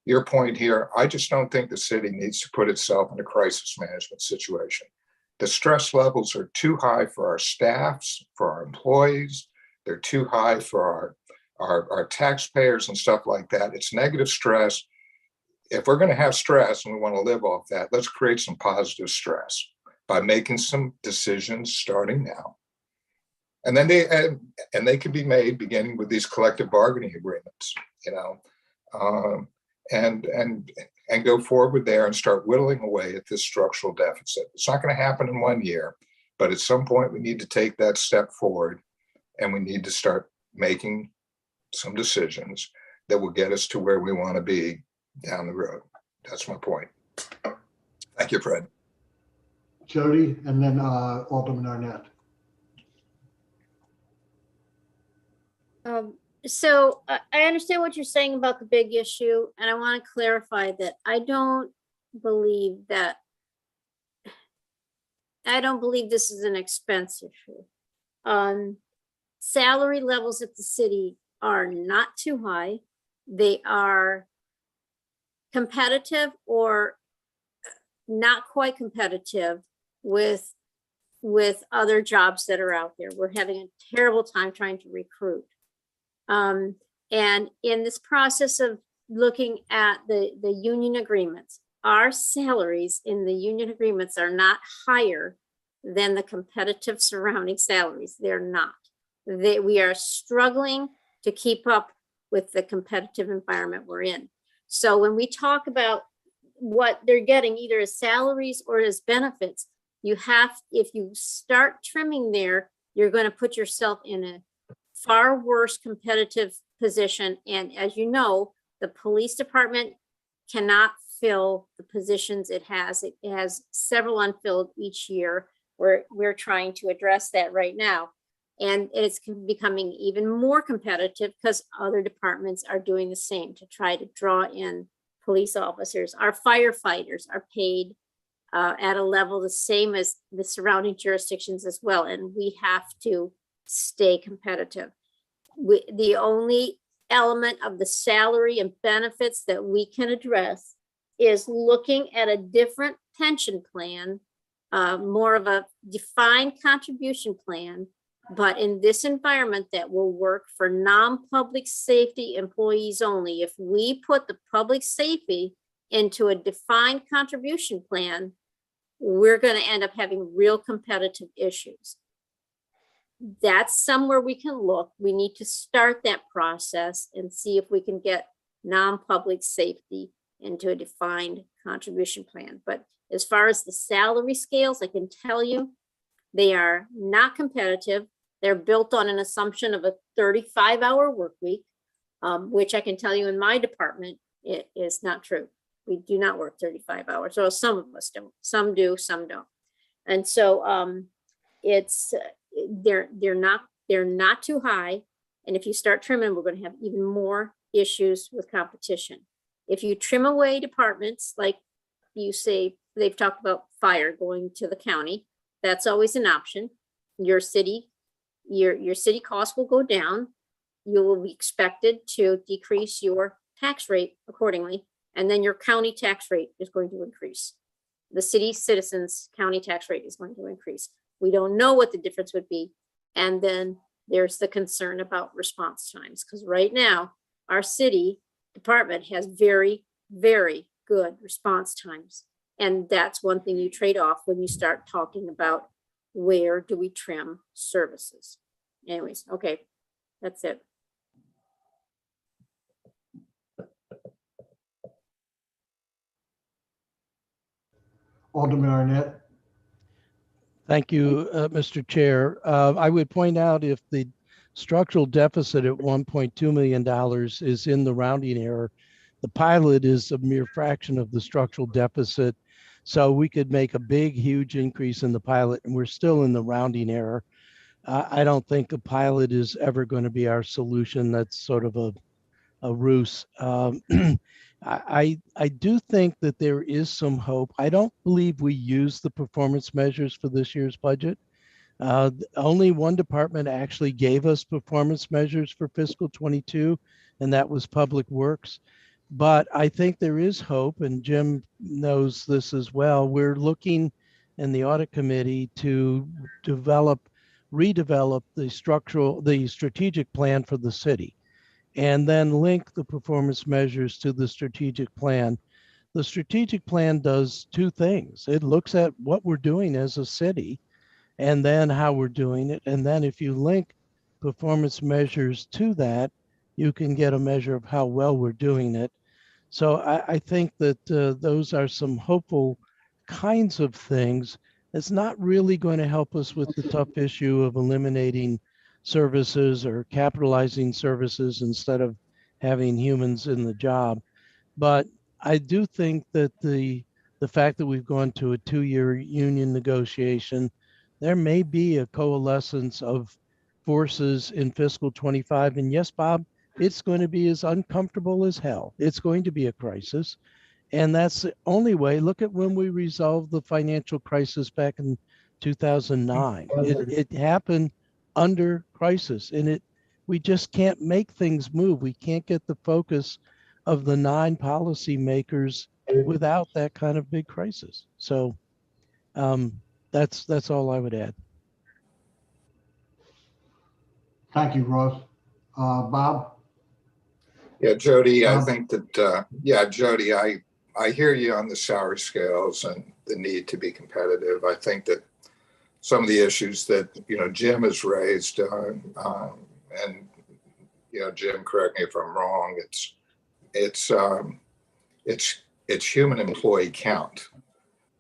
your point here, I just don't think the city needs to put itself in a crisis management situation. The stress levels are too high for our staffs, for our employees. They're too high for our taxpayers and stuff like that. It's negative stress. If we're going to have stress and we want to live off that, let's create some positive stress by making some decisions starting now. And then they can be made beginning with these collective bargaining agreements, you know, and go forward there and start whittling away at this structural deficit. It's not going to happen in 1 year, but at some point we need to take that step forward and we need to start making some decisions that will get us to where we want to be down the road. That's my point. Thank you, Fred. Jody, and then Alderman Arnett. So I understand what you're saying about the big issue, and I want to clarify that I don't believe this is an expense issue. Salary levels at the city are not too high. They are competitive or not quite competitive with other jobs that are out there. We're having a terrible time trying to recruit. And in this process of looking at the union agreements, our salaries in the union agreements are not higher than the competitive surrounding salaries. They're not. We are struggling to keep up with the competitive environment we're in. So when we talk about what they're getting, either as salaries or as benefits, if you start trimming there, you're going to put yourself in a far worse competitive position. And as you know, the police department cannot fill the positions it has. It has several unfilled each year. We're trying to address that right now. And it's becoming even more competitive because other departments are doing the same to try to draw in police officers. Our firefighters are paid at a level the same as the surrounding jurisdictions as well. And we have to stay competitive. The only element of the salary and benefits that we can address is looking at a different pension plan, more of a defined contribution plan, but in this environment that will work for non-public safety employees only. If we put the public safety into a defined contribution plan, we're going to end up having real competitive issues. That's somewhere we can look. We need to start that process and see if we can get non-public safety into a defined contribution plan. But as far as the salary scales, I can tell you they are not competitive. They're built on an assumption of a 35-hour work week, which I can tell you in my department, it is not true. We do not work 35 hours, or some of us don't. Some do, some don't. And so they're not too high. And if you start trimming, we're going to have even more issues with competition. If you trim away departments like you say, they've talked about fire going to the county. That's always an option. Your city costs will go down. You will be expected to decrease your tax rate accordingly, and then your county tax rate is going to increase. The city citizens' county tax rate is going to increase. We don't know what the difference would be. And then there's the concern about response times, because right now, our city department has very, very good response times. And that's one thing you trade off when you start talking about where do we trim services. Anyways, okay, that's it. Alderman Arnett. Thank you, Mr. Chair. I would point out if the structural deficit at $1.2 million is in the rounding error, the pilot is a mere fraction of the structural deficit. So we could make a big, huge increase in the pilot and we're still in the rounding error. I don't think the pilot is ever going to be our solution. That's sort of a ruse. I do think that there is some hope. I don't believe we use the performance measures for this year's budget. Only one department actually gave us performance measures for fiscal 22, and that was Public Works. But I think there is hope, and Jim knows this as well. We're looking in the audit committee to redevelop the strategic plan for the city, and then link the performance measures to the strategic plan. The strategic plan does two things. It looks at what we're doing as a city and then how we're doing it. And then if you link performance measures to that, you can get a measure of how well we're doing it. So I think that those are some hopeful kinds of things. It's not really going to help us with the tough issue of eliminating services or capitalizing services instead of having humans in the job. But I do think that the fact that we've gone to a 2-year union negotiation, there may be a coalescence of forces in fiscal 25. And yes, Bob, it's going to be as uncomfortable as hell. It's going to be a crisis. And that's the only way. Look at when we resolved the financial crisis back in 2009. It happened under crisis, and we just can't make things move. We can't get the focus of the 9 policymakers without that kind of big crisis. So that's all I would add. Thank you, Ross. Bob? Yeah, Jody, I think that, Jody, I hear you on the salary scales and the need to be competitive. I think that some of the issues that, Jim has raised, and, Jim, correct me if I'm wrong, it's human employee count.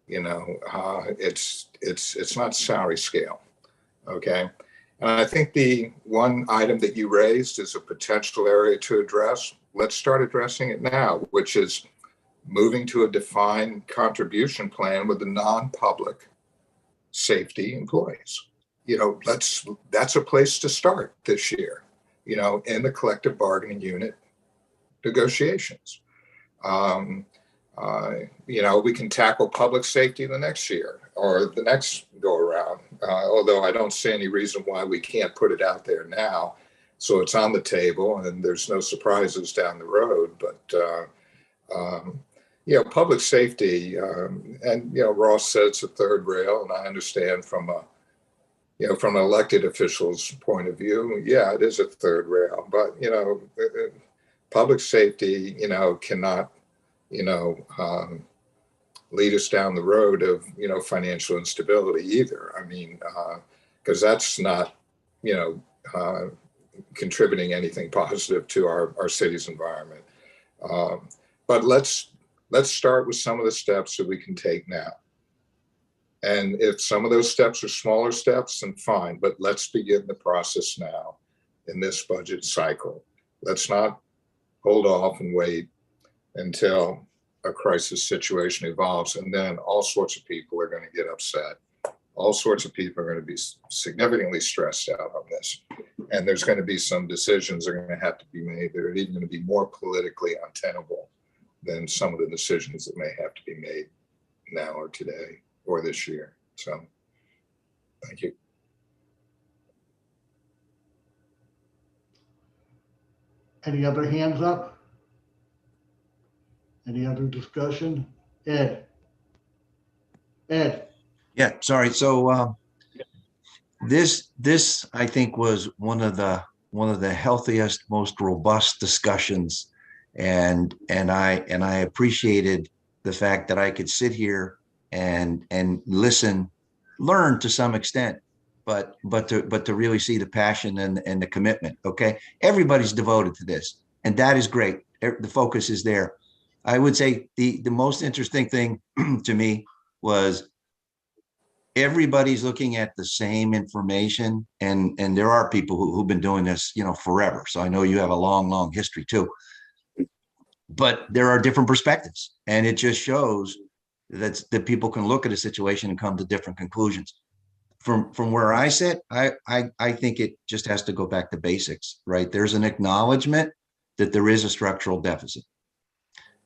It's not salary scale. Okay. And I think the one item that you raised is a potential area to address. Let's start addressing it now, which is moving to a defined contribution plan with the non-public safety employees. That's a place to start this year, in the collective bargaining unit negotiations. We can tackle public safety the next year or the next go around, although I don't see any reason why we can't put it out there now. So it's on the table and there's no surprises down the road. But, public safety, and, Ross said it's a third rail, and I understand from an elected official's point of view, yeah, it is a third rail. But, public safety, cannot, lead us down the road of, financial instability either. I mean, because that's not, contributing anything positive to our city's environment. But let's start with some of the steps that we can take now. And if some of those steps are smaller steps, then fine, but let's begin the process now in this budget cycle. Let's not hold off and wait until a crisis situation evolves, and then all sorts of people are going to get upset. All sorts of people are going to be significantly stressed out on this. And there's going to be some decisions that are going to have to be made that are even going to be more politically untenable than some of the decisions that may have to be made now or today or this year. So, thank you. Any other hands up? Any other discussion? Ed? Ed? Yeah, sorry. So this I think was one of the healthiest, most robust discussions, and I appreciated the fact that I could sit here and listen, learn to some extent, but to really see the passion and the commitment. Okay, everybody's devoted to this, and that is great. The focus is there. I would say the most interesting thing to me was everybody's looking at the same information, and there are people who've been doing this, forever. So I know you have a long history too, but there are different perspectives, and it just shows that people can look at a situation and come to different conclusions. From where I sit, I think it just has to go back to basics, right? There's an acknowledgement that there is a structural deficit.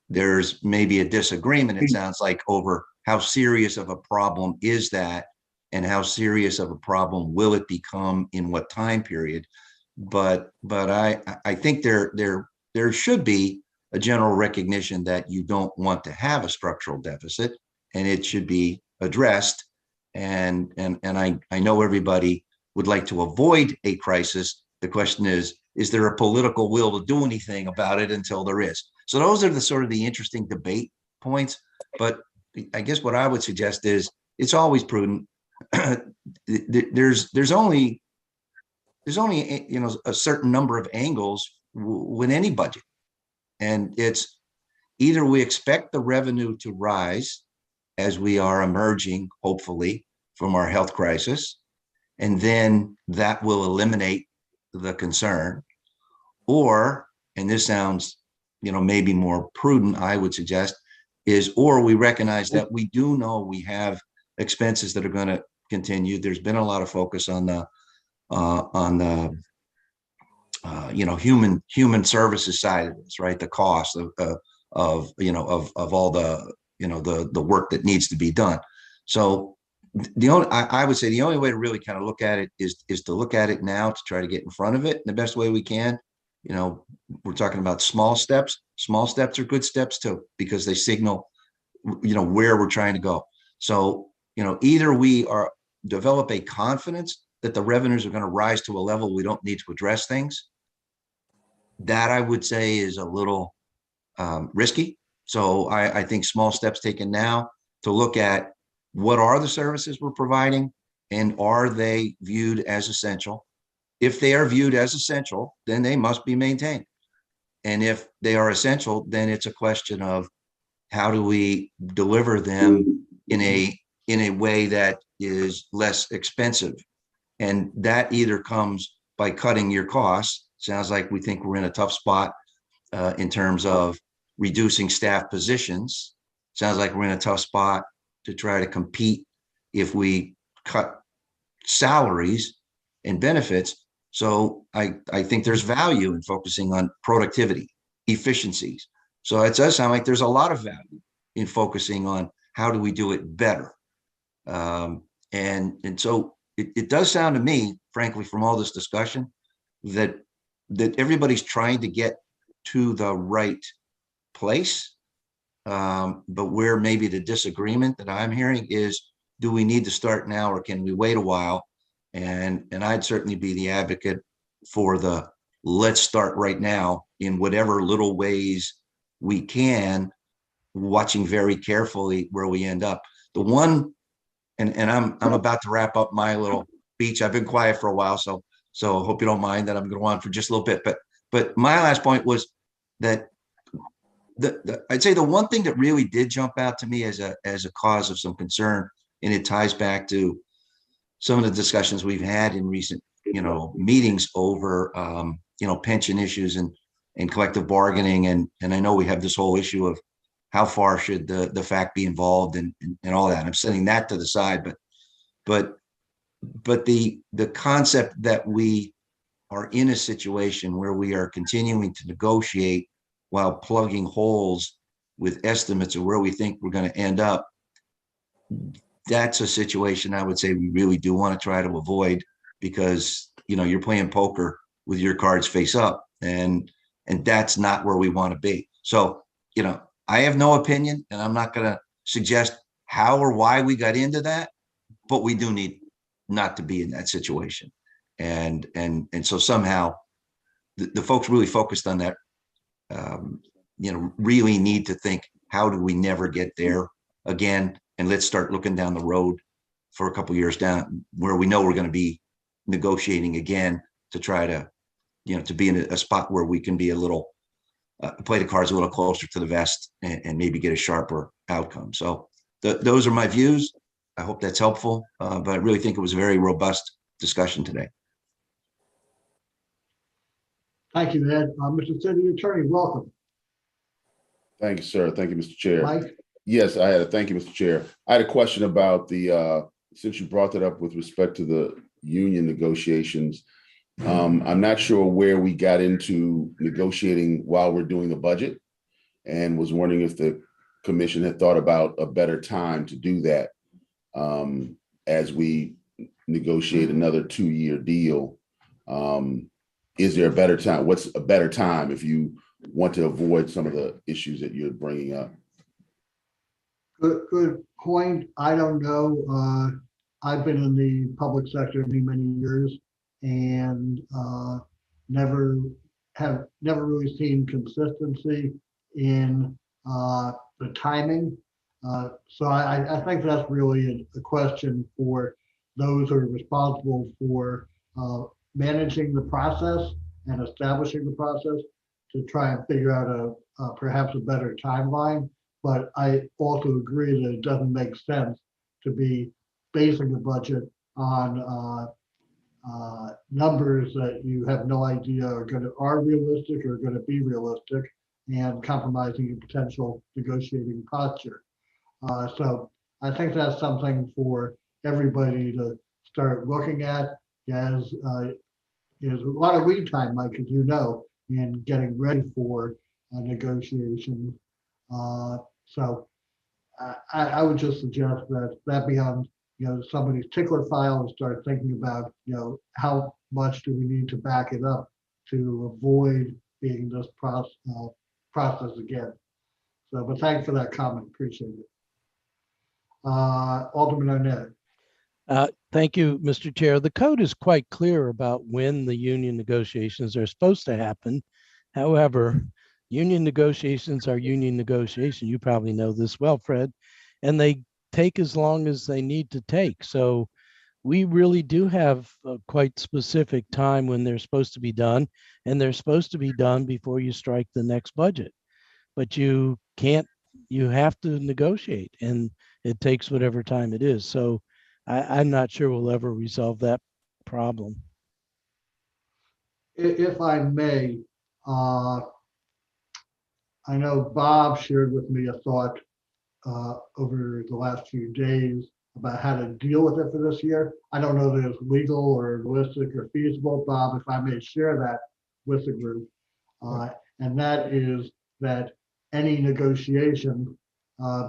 There's maybe a disagreement, it sounds like, over how serious of a problem is that, and how serious of a problem will it become in what time period. But I think there should be a general recognition that you don't want to have a structural deficit, and it should be addressed. And I know everybody would like to avoid a crisis. The question is there a political will to do anything about it until there is? So those are the sort of the interesting debate points. But I guess what I would suggest is it's always prudent. There's only a certain number of angles with any budget, and it's either we expect the revenue to rise as we are emerging, hopefully, from our health crisis, and then that will eliminate the concern, or, and this sounds maybe more prudent, I would suggest, or we recognize that we do know we have expenses that are going to continue. There's been a lot of focus on the human services side of this, right? The cost of all the work that needs to be done. So I would say the only way to really kind of look at it is to look at it now, to try to get in front of it in the best way we can. We're talking about small steps. Small steps are good steps too, because they signal, where we're trying to go. So, either we develop a confidence that the revenues are going to rise to a level we don't need to address things. That I would say is a little risky. So I think small steps taken now to look at what are the services we're providing, and are they viewed as essential? If they are viewed as essential, then they must be maintained. And if they are essential, then it's a question of how do we deliver them in a way that is less expensive. And that either comes by cutting your costs. Sounds like we think we're in a tough spot in terms of reducing staff positions. Sounds like we're in a tough spot to try to compete if we cut salaries and benefits. So I think there's value in focusing on productivity, efficiencies. So it does sound like there's a lot of value in focusing on how do we do it better. And so it does sound to me, frankly, from all this discussion, that everybody's trying to get to the right place. But where maybe the disagreement that I'm hearing is, do we need to start now, or can we wait a while? And I'd certainly be the advocate for let's start right now in whatever little ways we can, watching very carefully where we end up. The one, and I'm about to wrap up my little speech. I've been quiet for a while, so I hope you don't mind that I'm going to go on for just a little bit. But my last point was that I'd say the one thing that really did jump out to me as a cause of some concern, and it ties back to some of the discussions we've had in recent, meetings over, pension issues and collective bargaining. And I know we have this whole issue of how far should the FAC be involved and all that. I'm setting that to the side, but the concept that we are in a situation where we are continuing to negotiate while plugging holes with estimates of where we think we're going to end up, that's a situation I would say we really do want to try to avoid, because, you know, you're playing poker with your cards face up, and that's not where we want to be. So, you know, I have no opinion, and I'm not going to suggest how or why we got into that, but we do need not to be in that situation. And so somehow the folks really focused on that, you know, really need to think, how do we never get there again? And let's start looking down the road for a couple of years down, where we know we're going to be negotiating again, to try to, you know, to be in a spot where we can be a little, play the cards a little closer to the vest, and maybe get a sharper outcome. So those are my views. I hope that's helpful, but I really think it was a very robust discussion today. Thank you, Ed. Mr. City Attorney, welcome. Thank you, sir. Thank you, Mr. Chair. Mike? Yes, thank you, Mr. Chair. I had a question about the, since you brought that up with respect to the union negotiations. I'm not sure where we got into negotiating while we're doing the budget, and was wondering if the commission had thought about a better time to do that, as we negotiate another 2-year deal. Is there a better time? What's a better time if you want to avoid some of the issues that you're bringing up? Good point. I don't know. I've been in the public sector many years, and never really seen consistency in the timing. So I think that's really a question for those who are responsible for managing the process and establishing the process, to try and figure out perhaps a better timeline. But I also agree that it doesn't make sense to be basing the budget on numbers that you have no idea are realistic or going to be realistic, and compromising your potential negotiating posture. So I think that's something for everybody to start looking at, as there's a lot of lead time, Mike, as you know, in getting ready for negotiations. So I would just suggest that be on, you know, somebody's tickler file, and start thinking about, you know, how much do we need to back it up to avoid being this process again. So, but thanks for that comment. Appreciate it. Alderman Arnett. Thank you, Mr. Chair. The code is quite clear about when the union negotiations are supposed to happen. However, union negotiations are union negotiation. You probably know this well, Fred, and they take as long as they need to take. So we really do have a quite specific time when they're supposed to be done, and they're supposed to be done before you strike the next budget. But you have to negotiate, and it takes whatever time it is. So I'm not sure we'll ever resolve that problem. If I may, I know Bob shared with me a thought over the last few days about how to deal with it for this year. I don't know that it's legal or realistic or feasible, Bob, if I may share that with the group. And that is that any negotiation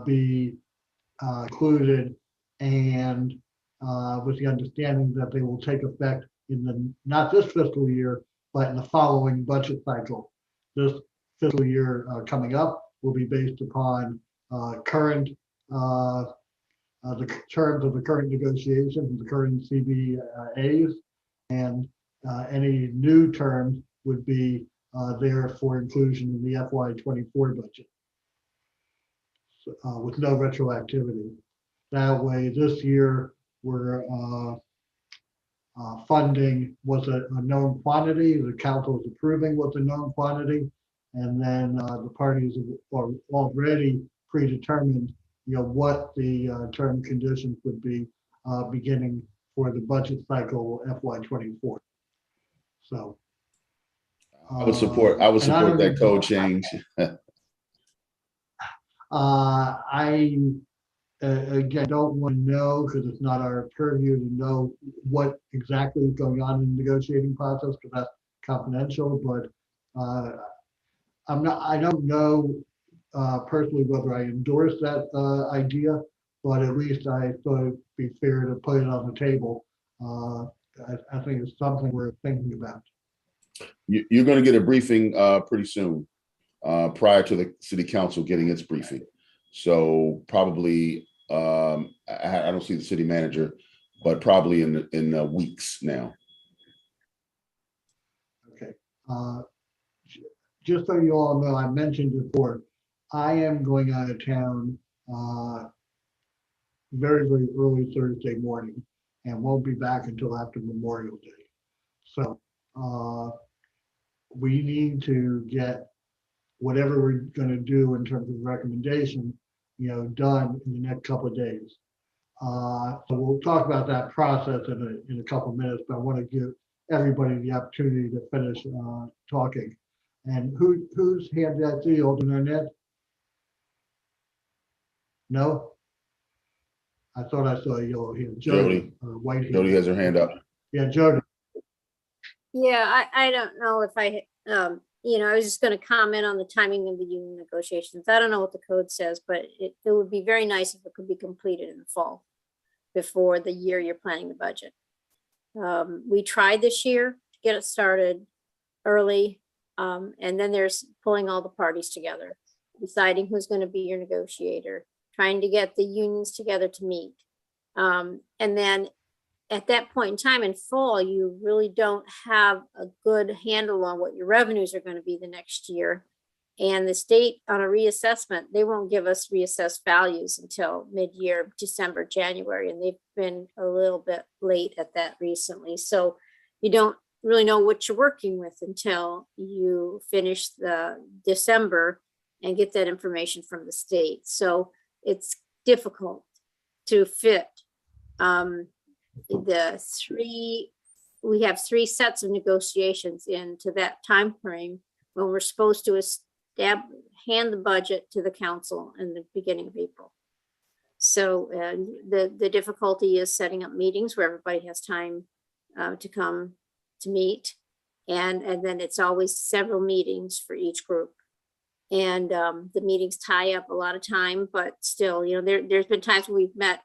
be included, and with the understanding that they will take effect in not this fiscal year, but in the following budget cycle. This fiscal year coming up will be based upon current the terms of the current negotiations, the current CBAs, and any new terms would be there for inclusion in the FY24 budget, with no retroactivity. That way, this year we're funding was a known quantity. The council is approving what's a known quantity, and then the parties are already predetermined, you know, what the term conditions would be beginning for the budget cycle FY24. So I would support that code change. I again don't want to know, because it's not our purview to know what exactly is going on in the negotiating process, because that's confidential. But I don't know personally whether I endorse that idea, but at least I thought it'd be fair to put it on the table. I think it's something we're thinking about. You're going to get a briefing pretty soon, prior to the city council getting its briefing. So probably, I don't see the city manager, but probably in weeks now. Okay. Just so you all know, I mentioned before, I am going out of town very, very early Thursday morning and won't be back until after Memorial Day. So we need to get whatever we're going to do in terms of recommendation, done in the next couple of days. So we'll talk about that process in a couple of minutes, but I want to give everybody the opportunity to finish talking. And whose hand that to, Alderman Arnett? No? I thought I saw a yellow hand. Jody. White hand. Jody has her hand up. Yeah, Jody. Yeah, I don't know if I was just gonna comment on the timing of the union negotiations. I don't know what the code says, but it would be very nice if it could be completed in the fall before the year you're planning the budget. We tried this year to get it started early, and then there's pulling all the parties together, deciding who's gonna be your negotiator, trying to get the unions together to meet. And then at that point in time in fall, you really don't have a good handle on what your revenues are going to be the next year. And the state on a reassessment, they won't give us reassessed values until mid-year, December, January, and they've been a little bit late at that recently. So you don't really know what you're working with until you finish the December and get that information from the state. So it's difficult to fit we have 3 sets of negotiations into that time frame when we're supposed to hand the budget to the council in the beginning of April. So the difficulty is setting up meetings where everybody has time to come to meet. And then it's always several meetings for each group. And the meetings tie up a lot of time, but still, there's been times when we've met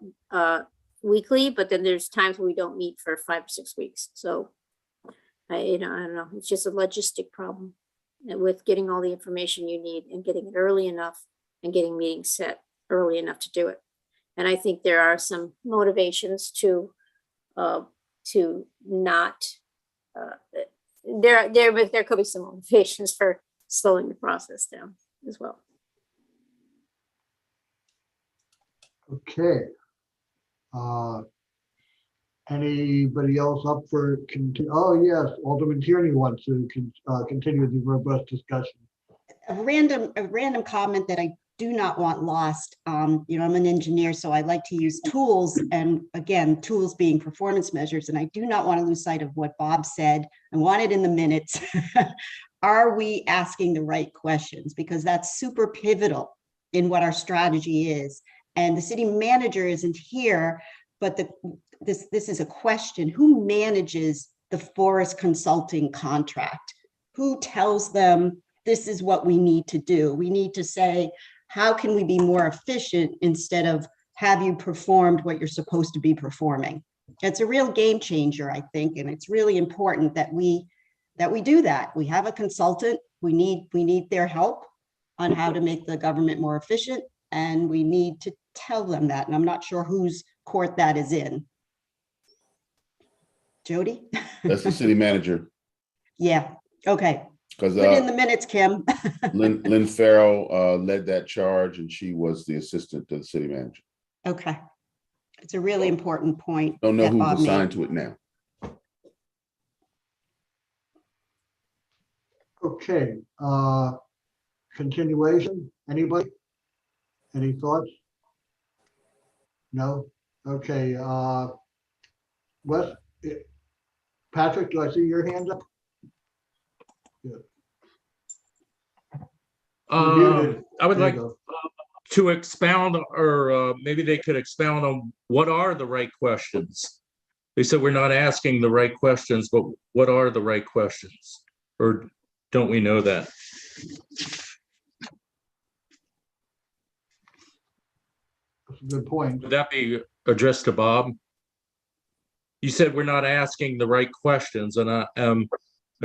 weekly, but then there's times when we don't meet for 5 or 6 weeks. So I don't know, it's just a logistic problem with getting all the information you need and getting it early enough and getting meetings set early enough to do it. And I think there are some motivations to not, there could be some motivations for slowing the process down as well. Okay. Anybody else up for, oh yes, Alderman Tierney wants to continue the robust discussion. A random comment that I do not want lost. I'm an engineer, so I like to use tools, and again, tools being performance measures, and I do not want to lose sight of what Bob said. I want it in the minutes. Are we asking the right questions? Because that's super pivotal in what our strategy is. And the city manager isn't here, but this is a question. Who manages the forest consulting contract? Who tells them this is what we need to do? We need to say, how can we be more efficient instead of have you performed what you're supposed to be performing? It's a real game changer, I think, and it's really important that we do that. We have a consultant. We need their help on how to make the government more efficient, and we need to tell them that. And I'm not sure whose court that is in. Jody? That's the city manager. Yeah. Okay. Because Put it in the minutes, Kim. Lynn Farrell led that charge, and she was the assistant to the city manager. Okay. It's a really important point. Don't know that who's Bob assigned made. to it now. Okay, continuation, anybody? Any thoughts? No? Okay, Wes, Patrick, do I see your hand up? You're I would There like you go. to expound, or maybe they could expound on what are the right questions. They said we're not asking the right questions, but what are the right questions? Or don't we know that? It's a good point. Would that be addressed to Bob? You said we're not asking the right questions, and I'm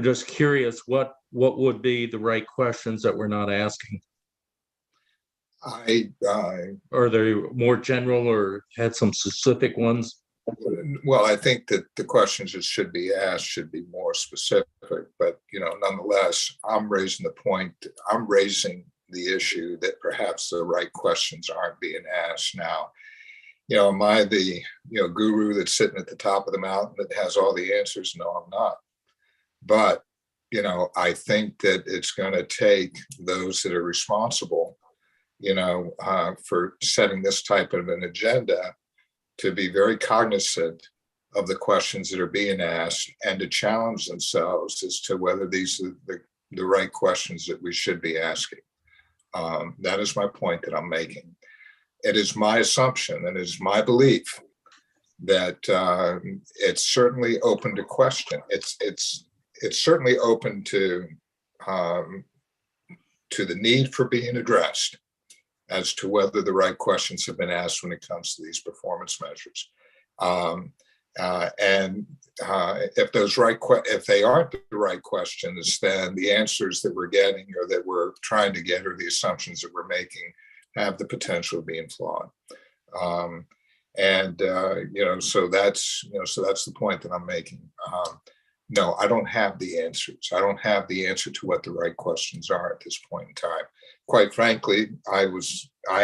just curious what would be the right questions that we're not asking? I, Are they more general or had some specific ones? well, I think that the questions that should be asked should be more specific, but, nonetheless, I'm raising the issue that perhaps the right questions aren't being asked now. Am I the, guru that's sitting at the top of the mountain that has all the answers? No, I'm not. But, I think that it's going to take those that are responsible, for setting this type of an agenda to be very cognizant of the questions that are being asked and to challenge themselves as to whether these are the right questions that we should be asking. That is my point that I'm making. It is my assumption and it is my belief that it's certainly open to question. It's certainly open to the need for being addressed as to whether the right questions have been asked when it comes to these performance measures. If they aren't the right questions, then the answers that we're getting or that we're trying to get or the assumptions that we're making have the potential of being flawed. So that's the point that I'm making. No, I don't have the answers. I don't have the answer to what the right questions are at this point in time. Quite frankly, I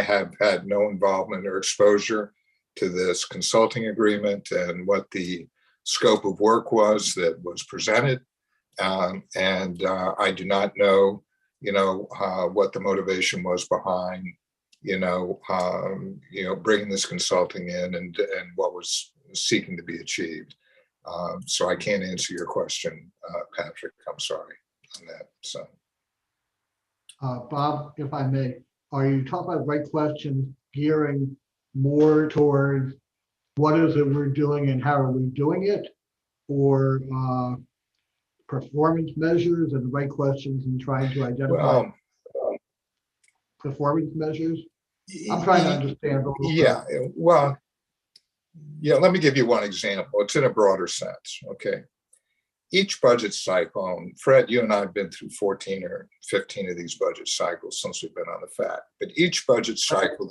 have had no involvement or exposure to this consulting agreement and what the scope of work was that was presented. I do not know, what the motivation was behind, bringing this consulting in and what was seeking to be achieved. So I can't answer your question, Patrick. I'm sorry on that. So, Bob, if I may, are you talking about right questions gearing more towards what is it we're doing and how are we doing it? Or performance measures and the right questions and trying to identify performance measures? I'm trying to understand. Let me give you one example. It's in a broader sense, okay? Each budget cycle, and Fred, you and I have been through 14 or 15 of these budget cycles since we've been on the FAC, but each budget cycle.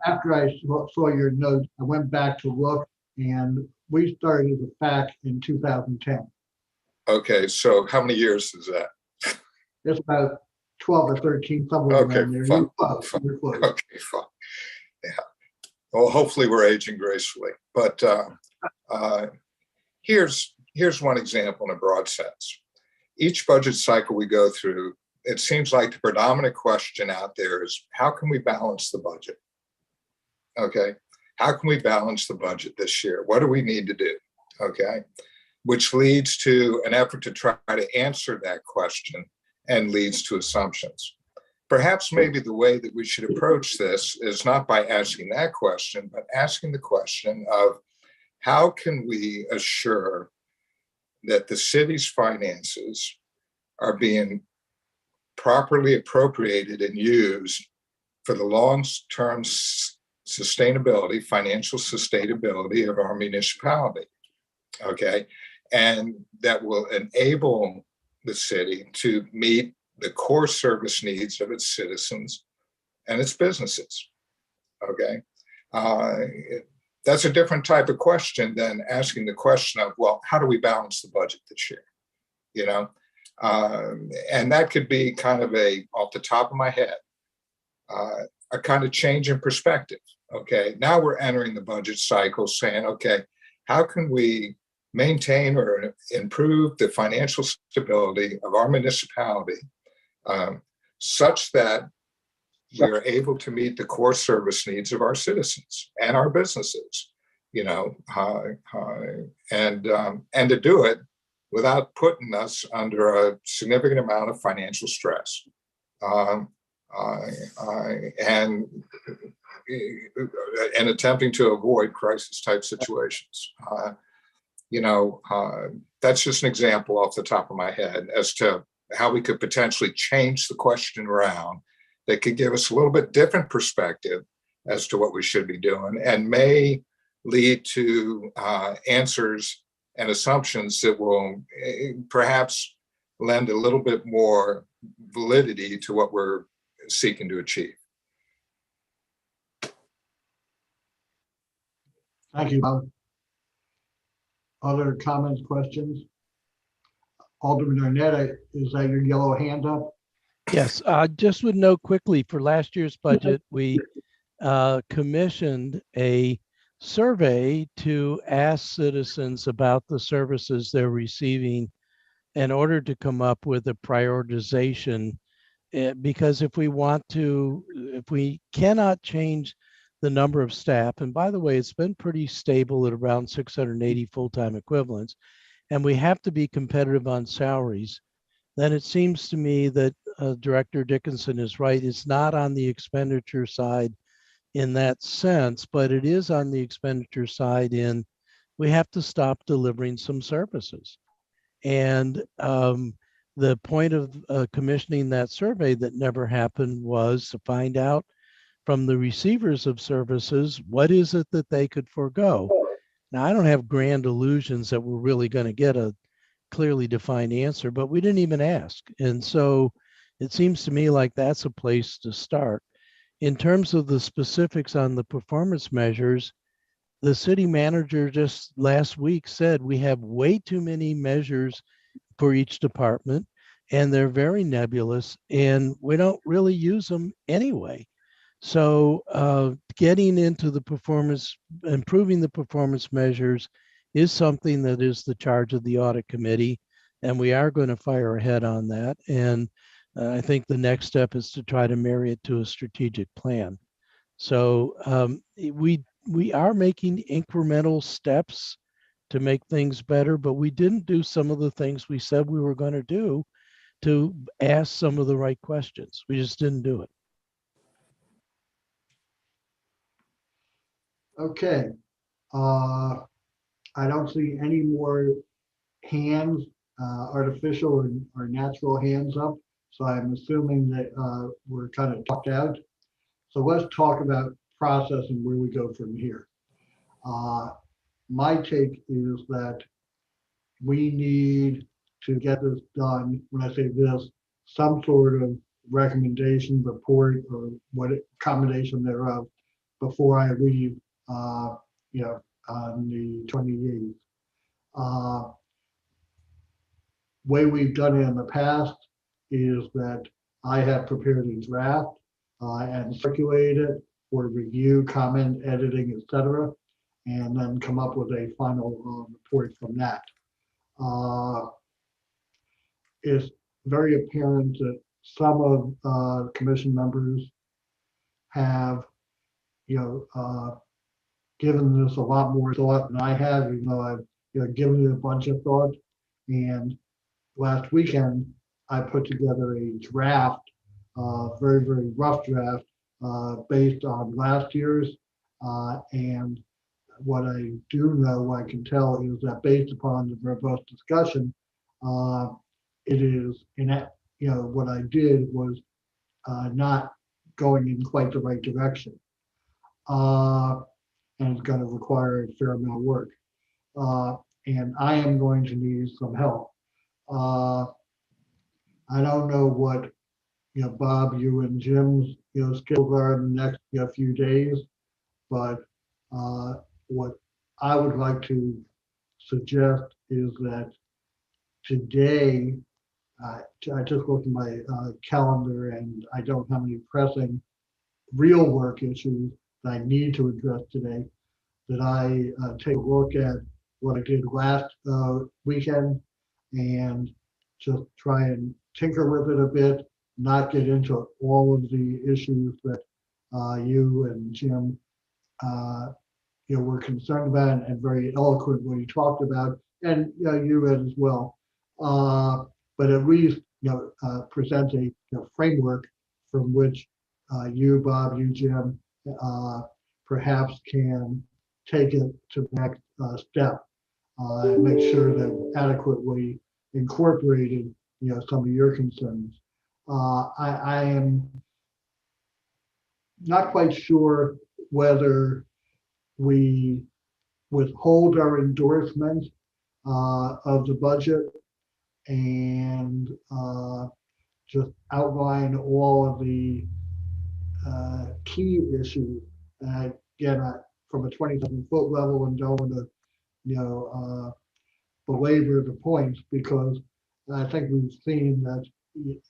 After I saw your note, I went back to look and we started the FAC in 2010. Okay, so how many years is that? It's about 12 or 13, somewhere around there. Fine. You're close. Okay, fine. Yeah. Well, hopefully we're aging gracefully, but here's one example in a broad sense. Each budget cycle we go through, it seems like the predominant question out there is, how can we balance the budget? Okay, how can we balance the budget this year? What do we need to do? Okay, which leads to an effort to try to answer that question and leads to assumptions. Perhaps maybe the way that we should approach this is not by asking that question, but asking the question of how can we assure that the city's finances are being properly appropriated and used for the long-term sustainability, financial sustainability of our municipality, okay? And that will enable the city to meet the core service needs of its citizens and its businesses, okay? That's a different type of question than asking the question of, well, how do we balance the budget this year? And that could be kind of off the top of my head, a kind of change in perspective. Okay, now we're entering the budget cycle saying, okay, how can we maintain or improve the financial stability of our municipality such that we're able to meet the core service needs of our citizens and our businesses, and to do it without putting us under a significant amount of financial stress, and attempting to avoid crisis type situations. That's just an example off the top of my head as to how we could potentially change the question around that could give us a little bit different perspective as to what we should be doing, and may lead to answers and assumptions that will perhaps lend a little bit more validity to what we're seeking to achieve. Thank you, Bob. Other comments, questions? Alderman Arnett, is that your yellow hand up? Yes, just would note quickly for last year's budget, we commissioned a survey to ask citizens about the services they're receiving in order to come up with a prioritization. Because if we cannot change the number of staff, and by the way, it's been pretty stable at around 680 full-time equivalents, and we have to be competitive on salaries, then it seems to me that Director Dickinson is right. It's not on the expenditure side in that sense, but it is on the expenditure side in we have to stop delivering some services. And the point of commissioning that survey that never happened was to find out from the receivers of services, what is it that they could forego? Now, I don't have grand illusions that we're really going to get a clearly defined answer, but we didn't even ask. And so it seems to me like that's a place to start. In terms of the specifics on the performance measures, the city manager just last week said we have way too many measures for each department, and they're very nebulous, and we don't really use them anyway. So getting into the performance, improving the performance measures is something that is the charge of the audit committee, and we are going to fire ahead on that. And I think the next step is to try to marry it to a strategic plan. So we are making incremental steps to make things better, but we didn't do some of the things we said we were going to do to ask some of the right questions. We just didn't do it. Okay. I don't see any more hands, artificial or natural hands up. So I'm assuming that we're kind of talked out. So let's talk about process and where we go from here. My take is that we need to get this done. When I say this, some sort of recommendation, report, or what combination thereof before I leave, on the 28th. Way we've done it in the past is that I have prepared a draft and circulated it for review, comment, editing, etc., and then come up with a final report from that. It's very apparent that some of commission members have, given this a lot more thought than I have, even though I've given it a bunch of thought. And last weekend, I put together a draft, very, very rough draft, based on last year's. And what I do know, I can tell, is that based upon the robust discussion, it is what I did was not going in quite the right direction. And it's going to require a fair amount of work. And I am going to need some help. I don't know what, Bob, you and Jim's, skills are in the next few days, but what I would like to suggest is that today, I just looked at my calendar and I don't have any pressing real work issues that I need to address today, that I take a look at what I did last weekend and just try and tinker with it a bit, not get into all of the issues that you and Jim were concerned about and very eloquently talked about, and you as well. But at least present a framework from which you, Bob, you, Jim, perhaps can take it to the next step and make sure that adequately incorporated some of your concerns. I am not quite sure whether we withhold our endorsement of the budget and just outline all of the key issues. Again, from a 27-foot level, and don't want to, belabor the points, because I think we've seen that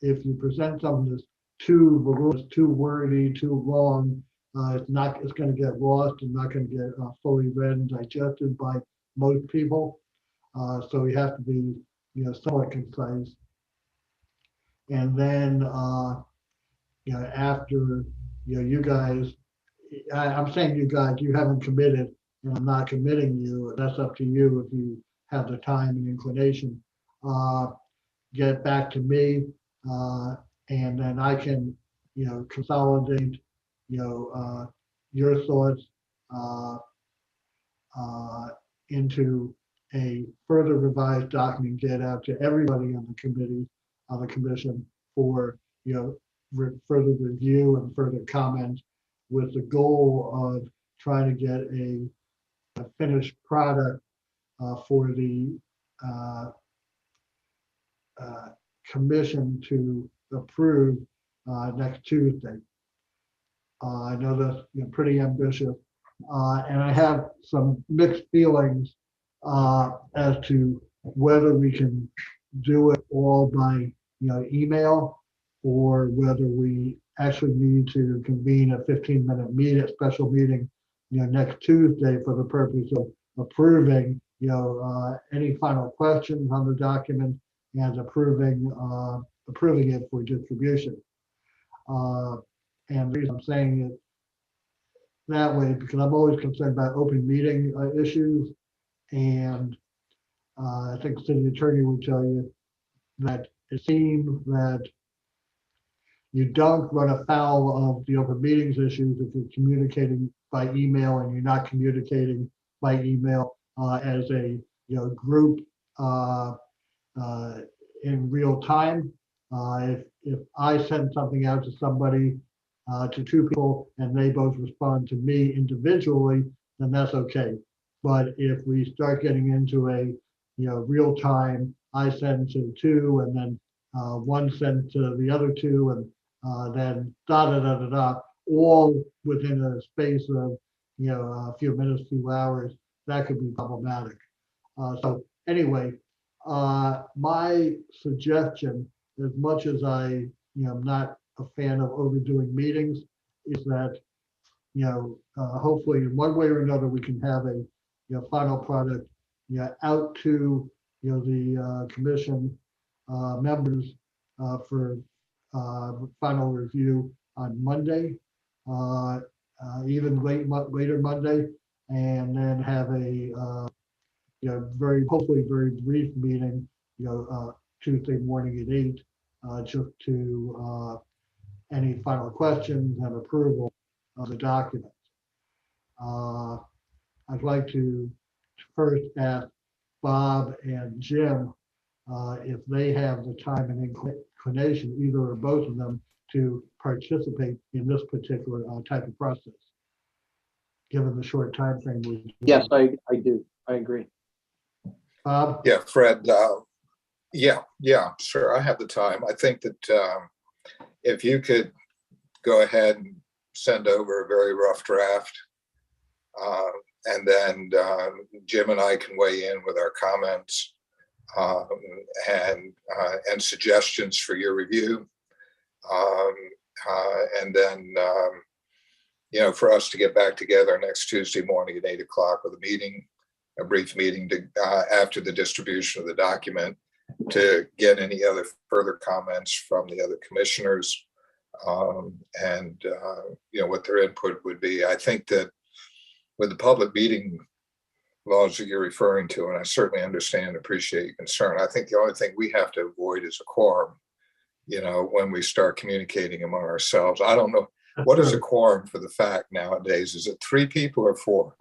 if you present something that's too voluminous, too wordy, too long, it's going to get lost and not going to get fully read and digested by most people. So we have to be, somewhat concise. And then, after, you guys, I'm saying you guys, you haven't committed, and I'm not committing you. That's up to you if you have the time and inclination. Get back to me, and then I can, consolidate, your thoughts into a further revised document, get out to everybody on the committee, on the commission for, further review and further comment, with the goal of trying to get a finished product for the commission to approve next Tuesday. I know that's pretty ambitious, and I have some mixed feelings as to whether we can do it all by email, or whether we actually need to convene a 15-minute meeting, a special meeting, next Tuesday for the purpose of approving, any final questions on the document and approving it for distribution. And the reason I'm saying it that way, because I'm always concerned about open meeting issues, and I think the city attorney will tell you that it seems that you don't run afoul of the open meetings issues if you're communicating by email, and you're not communicating by email as a group in real time. If I send something out to somebody, to two people, and they both respond to me individually, then that's okay. But if we start getting into a real time, I send to two, and then one sent to the other two, and then all within a space of a few minutes, few hours, that could be problematic. So anyway, my suggestion, as much as I am not a fan of overdoing meetings, is that hopefully in one way or another we can have a final product out to the commission members for final review on Monday, even later Monday, and then have a hopefully very brief meeting Tuesday morning at 8, just to any final questions and approval of the document. I'd like to first ask Bob and Jim if they have the time and inclination, either or both of them, to participate in this particular type of process, given the short time frame. Yes, I do. I agree. Bob? Yeah, Fred. Yeah, sure. I have the time. I think that if you could go ahead and send over a very rough draft, and then Jim and I can weigh in with our comments and suggestions for your review, and then for us to get back together next Tuesday morning at 8 o'clock with a brief meeting to after the distribution of the document, to get any other further comments from the other commissioners, and what their input would be. I think that with the public meeting laws that you're referring to, and I certainly understand and appreciate your concern, I think the only thing we have to avoid is a quorum, when we start communicating among ourselves. I don't know, what is a quorum for the fact nowadays? Is it 3 people or 4?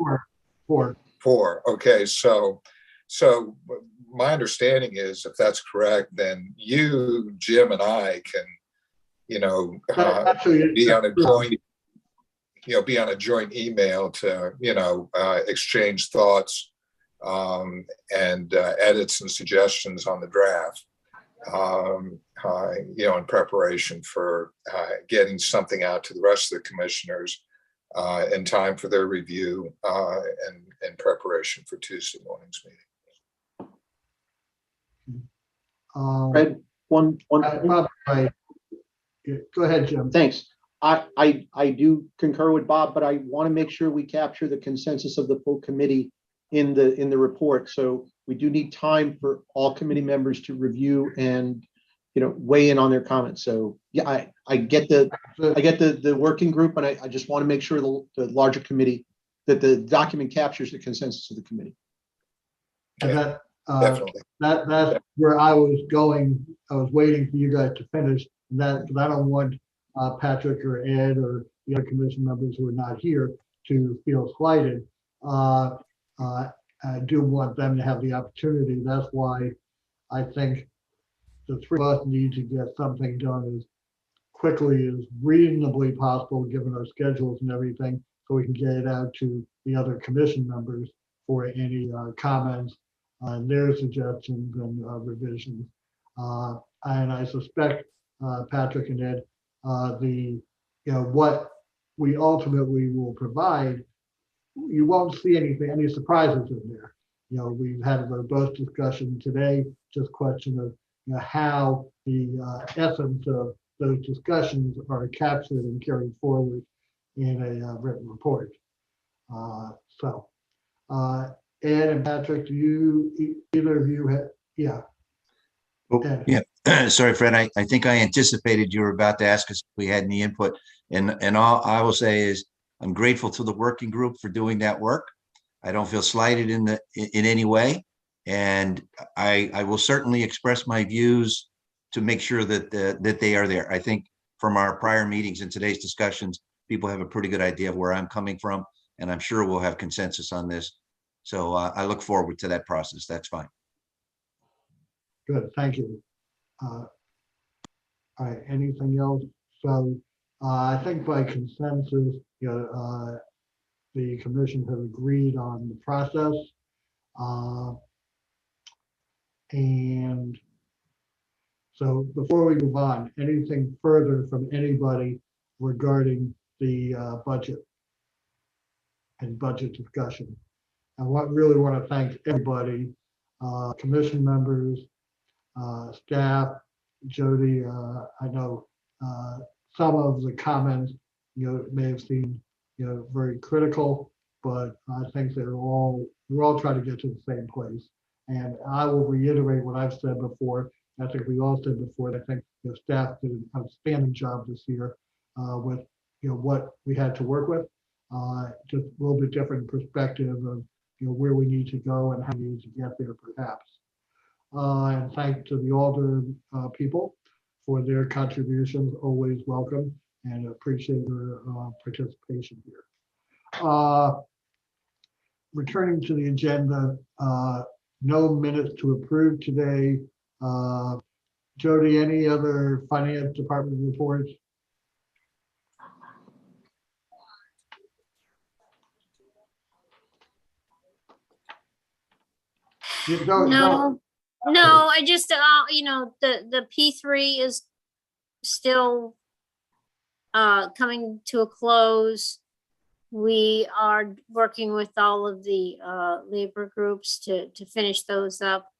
4. 4. Okay, so my understanding is, if that's correct, then you, Jim, and I can, Actually, be on a joint, be on a joint email to, exchange thoughts and edits and suggestions on the draft, in preparation for getting something out to the rest of the commissioners in time for their review and in preparation for Tuesday morning's meeting. Fred, one. Go ahead, Jim. Thanks. I do concur with Bob, but I want to make sure we capture the consensus of the full committee in the report. So we do need time for all committee members to review and, weigh in on their comments. So yeah, I get the working group, and I just want to make sure the larger committee, that the document captures the consensus of the committee. And Definitely. that's where I was going. I was waiting for you guys to finish that, because I don't want Patrick or Ed or the other commission members who are not here to feel slighted. I do want them to have the opportunity. That's why I think the three of us need to get something done as quickly as reasonably possible, given our schedules and everything, so we can get it out to the other commission members for any comments on their suggestions and revisions. And I suspect, Patrick and Ed, what we ultimately will provide, you won't see any surprises in there. We've had a robust discussion today, just question of how the essence of those discussions are captured and carried forward in a written report. Ed and Patrick, do either of you have, yeah. Oh, yeah. Sorry, Fred. I think I anticipated you were about to ask us if we had any input. And all I will say is I'm grateful to the working group for doing that work. I don't feel slighted in any way. And I will certainly express my views to make sure that they are there. I think from our prior meetings and today's discussions, people have a pretty good idea of where I'm coming from, and I'm sure we'll have consensus on this. So I look forward to that process. That's fine. Good, thank you. All right, anything else? So I think by consensus, the commission has agreed on the process. And so before we move on, anything further from anybody regarding the budget and budget discussion? I really want to thank everybody, commission members, staff, Jody. I know some of the comments, may have seemed, very critical, but I think we're all trying to get to the same place. And I will reiterate what I've said before. I think we all said before. I think the staff did an outstanding job this year with what we had to work with. Just a little bit different perspective of where we need to go and how we need to get there, perhaps. And thanks to the Alder people for their contributions. Always welcome, and appreciate their participation here. Returning to the agenda, no minutes to approve today. Jody, any other finance department reports? No, I just, the P3 is still coming to a close. We are working with all of the labor groups to finish those up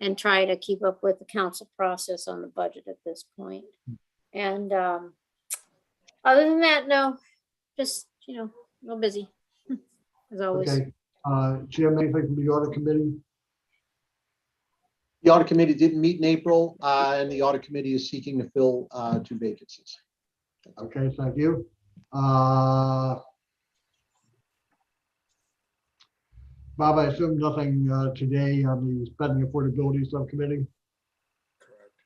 and try to keep up with the council process on the budget at this point. And other than that, no, just, real busy as always. Okay, Jim, anything from the audit committee? The audit committee didn't meet in April, and the audit committee is seeking to fill 2 vacancies. Okay, thank you. Bob, I assume nothing today on the spending affordability subcommittee? Correct.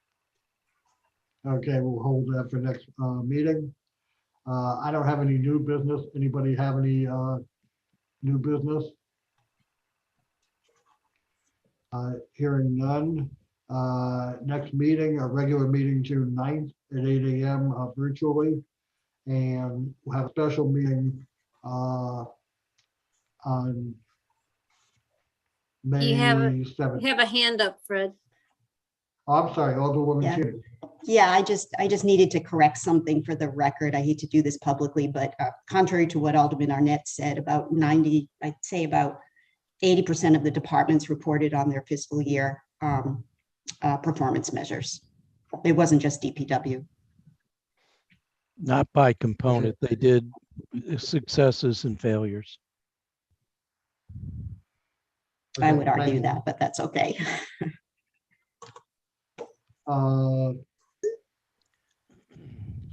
Okay, we'll hold that for next meeting. I don't have any new business. Anybody have any new business? Hearing none. Next meeting, our regular meeting, June 9th at 8 a.m. Virtually. And we'll have a special meeting on You have May You 7th. have a hand up, Fred. Oh, I'm sorry, Alderwoman Yeah. Keating. Yeah, I just needed to correct something for the record. I hate to do this publicly, but contrary to what Alderman Arnett said, about 90, I'd say about 80% of the departments reported on their fiscal year performance measures. It wasn't just DPW. Not by component. They did successes and failures. I Okay, would thank argue you. that, but that's okay.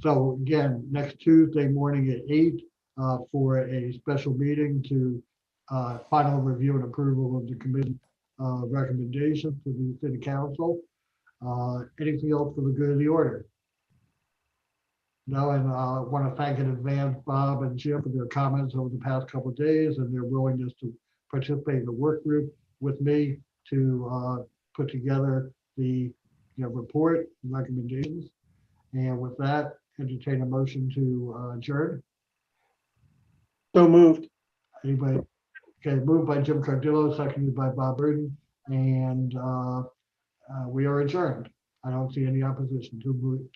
So again, next Tuesday morning at 8 for a special meeting to final review and approval of the committee recommendation to the city council. Anything else for the good of the order? No, and I want to thank in advance Bob and Jim for their comments over the past couple of days and their willingness to participate in the work group with me to put together the report and recommendations. And with that, entertain a motion to adjourn. So moved. Anybody? Okay, moved by Jim Cardillo, seconded by Bob Burton, and we are adjourned. I don't see any opposition to adjourn.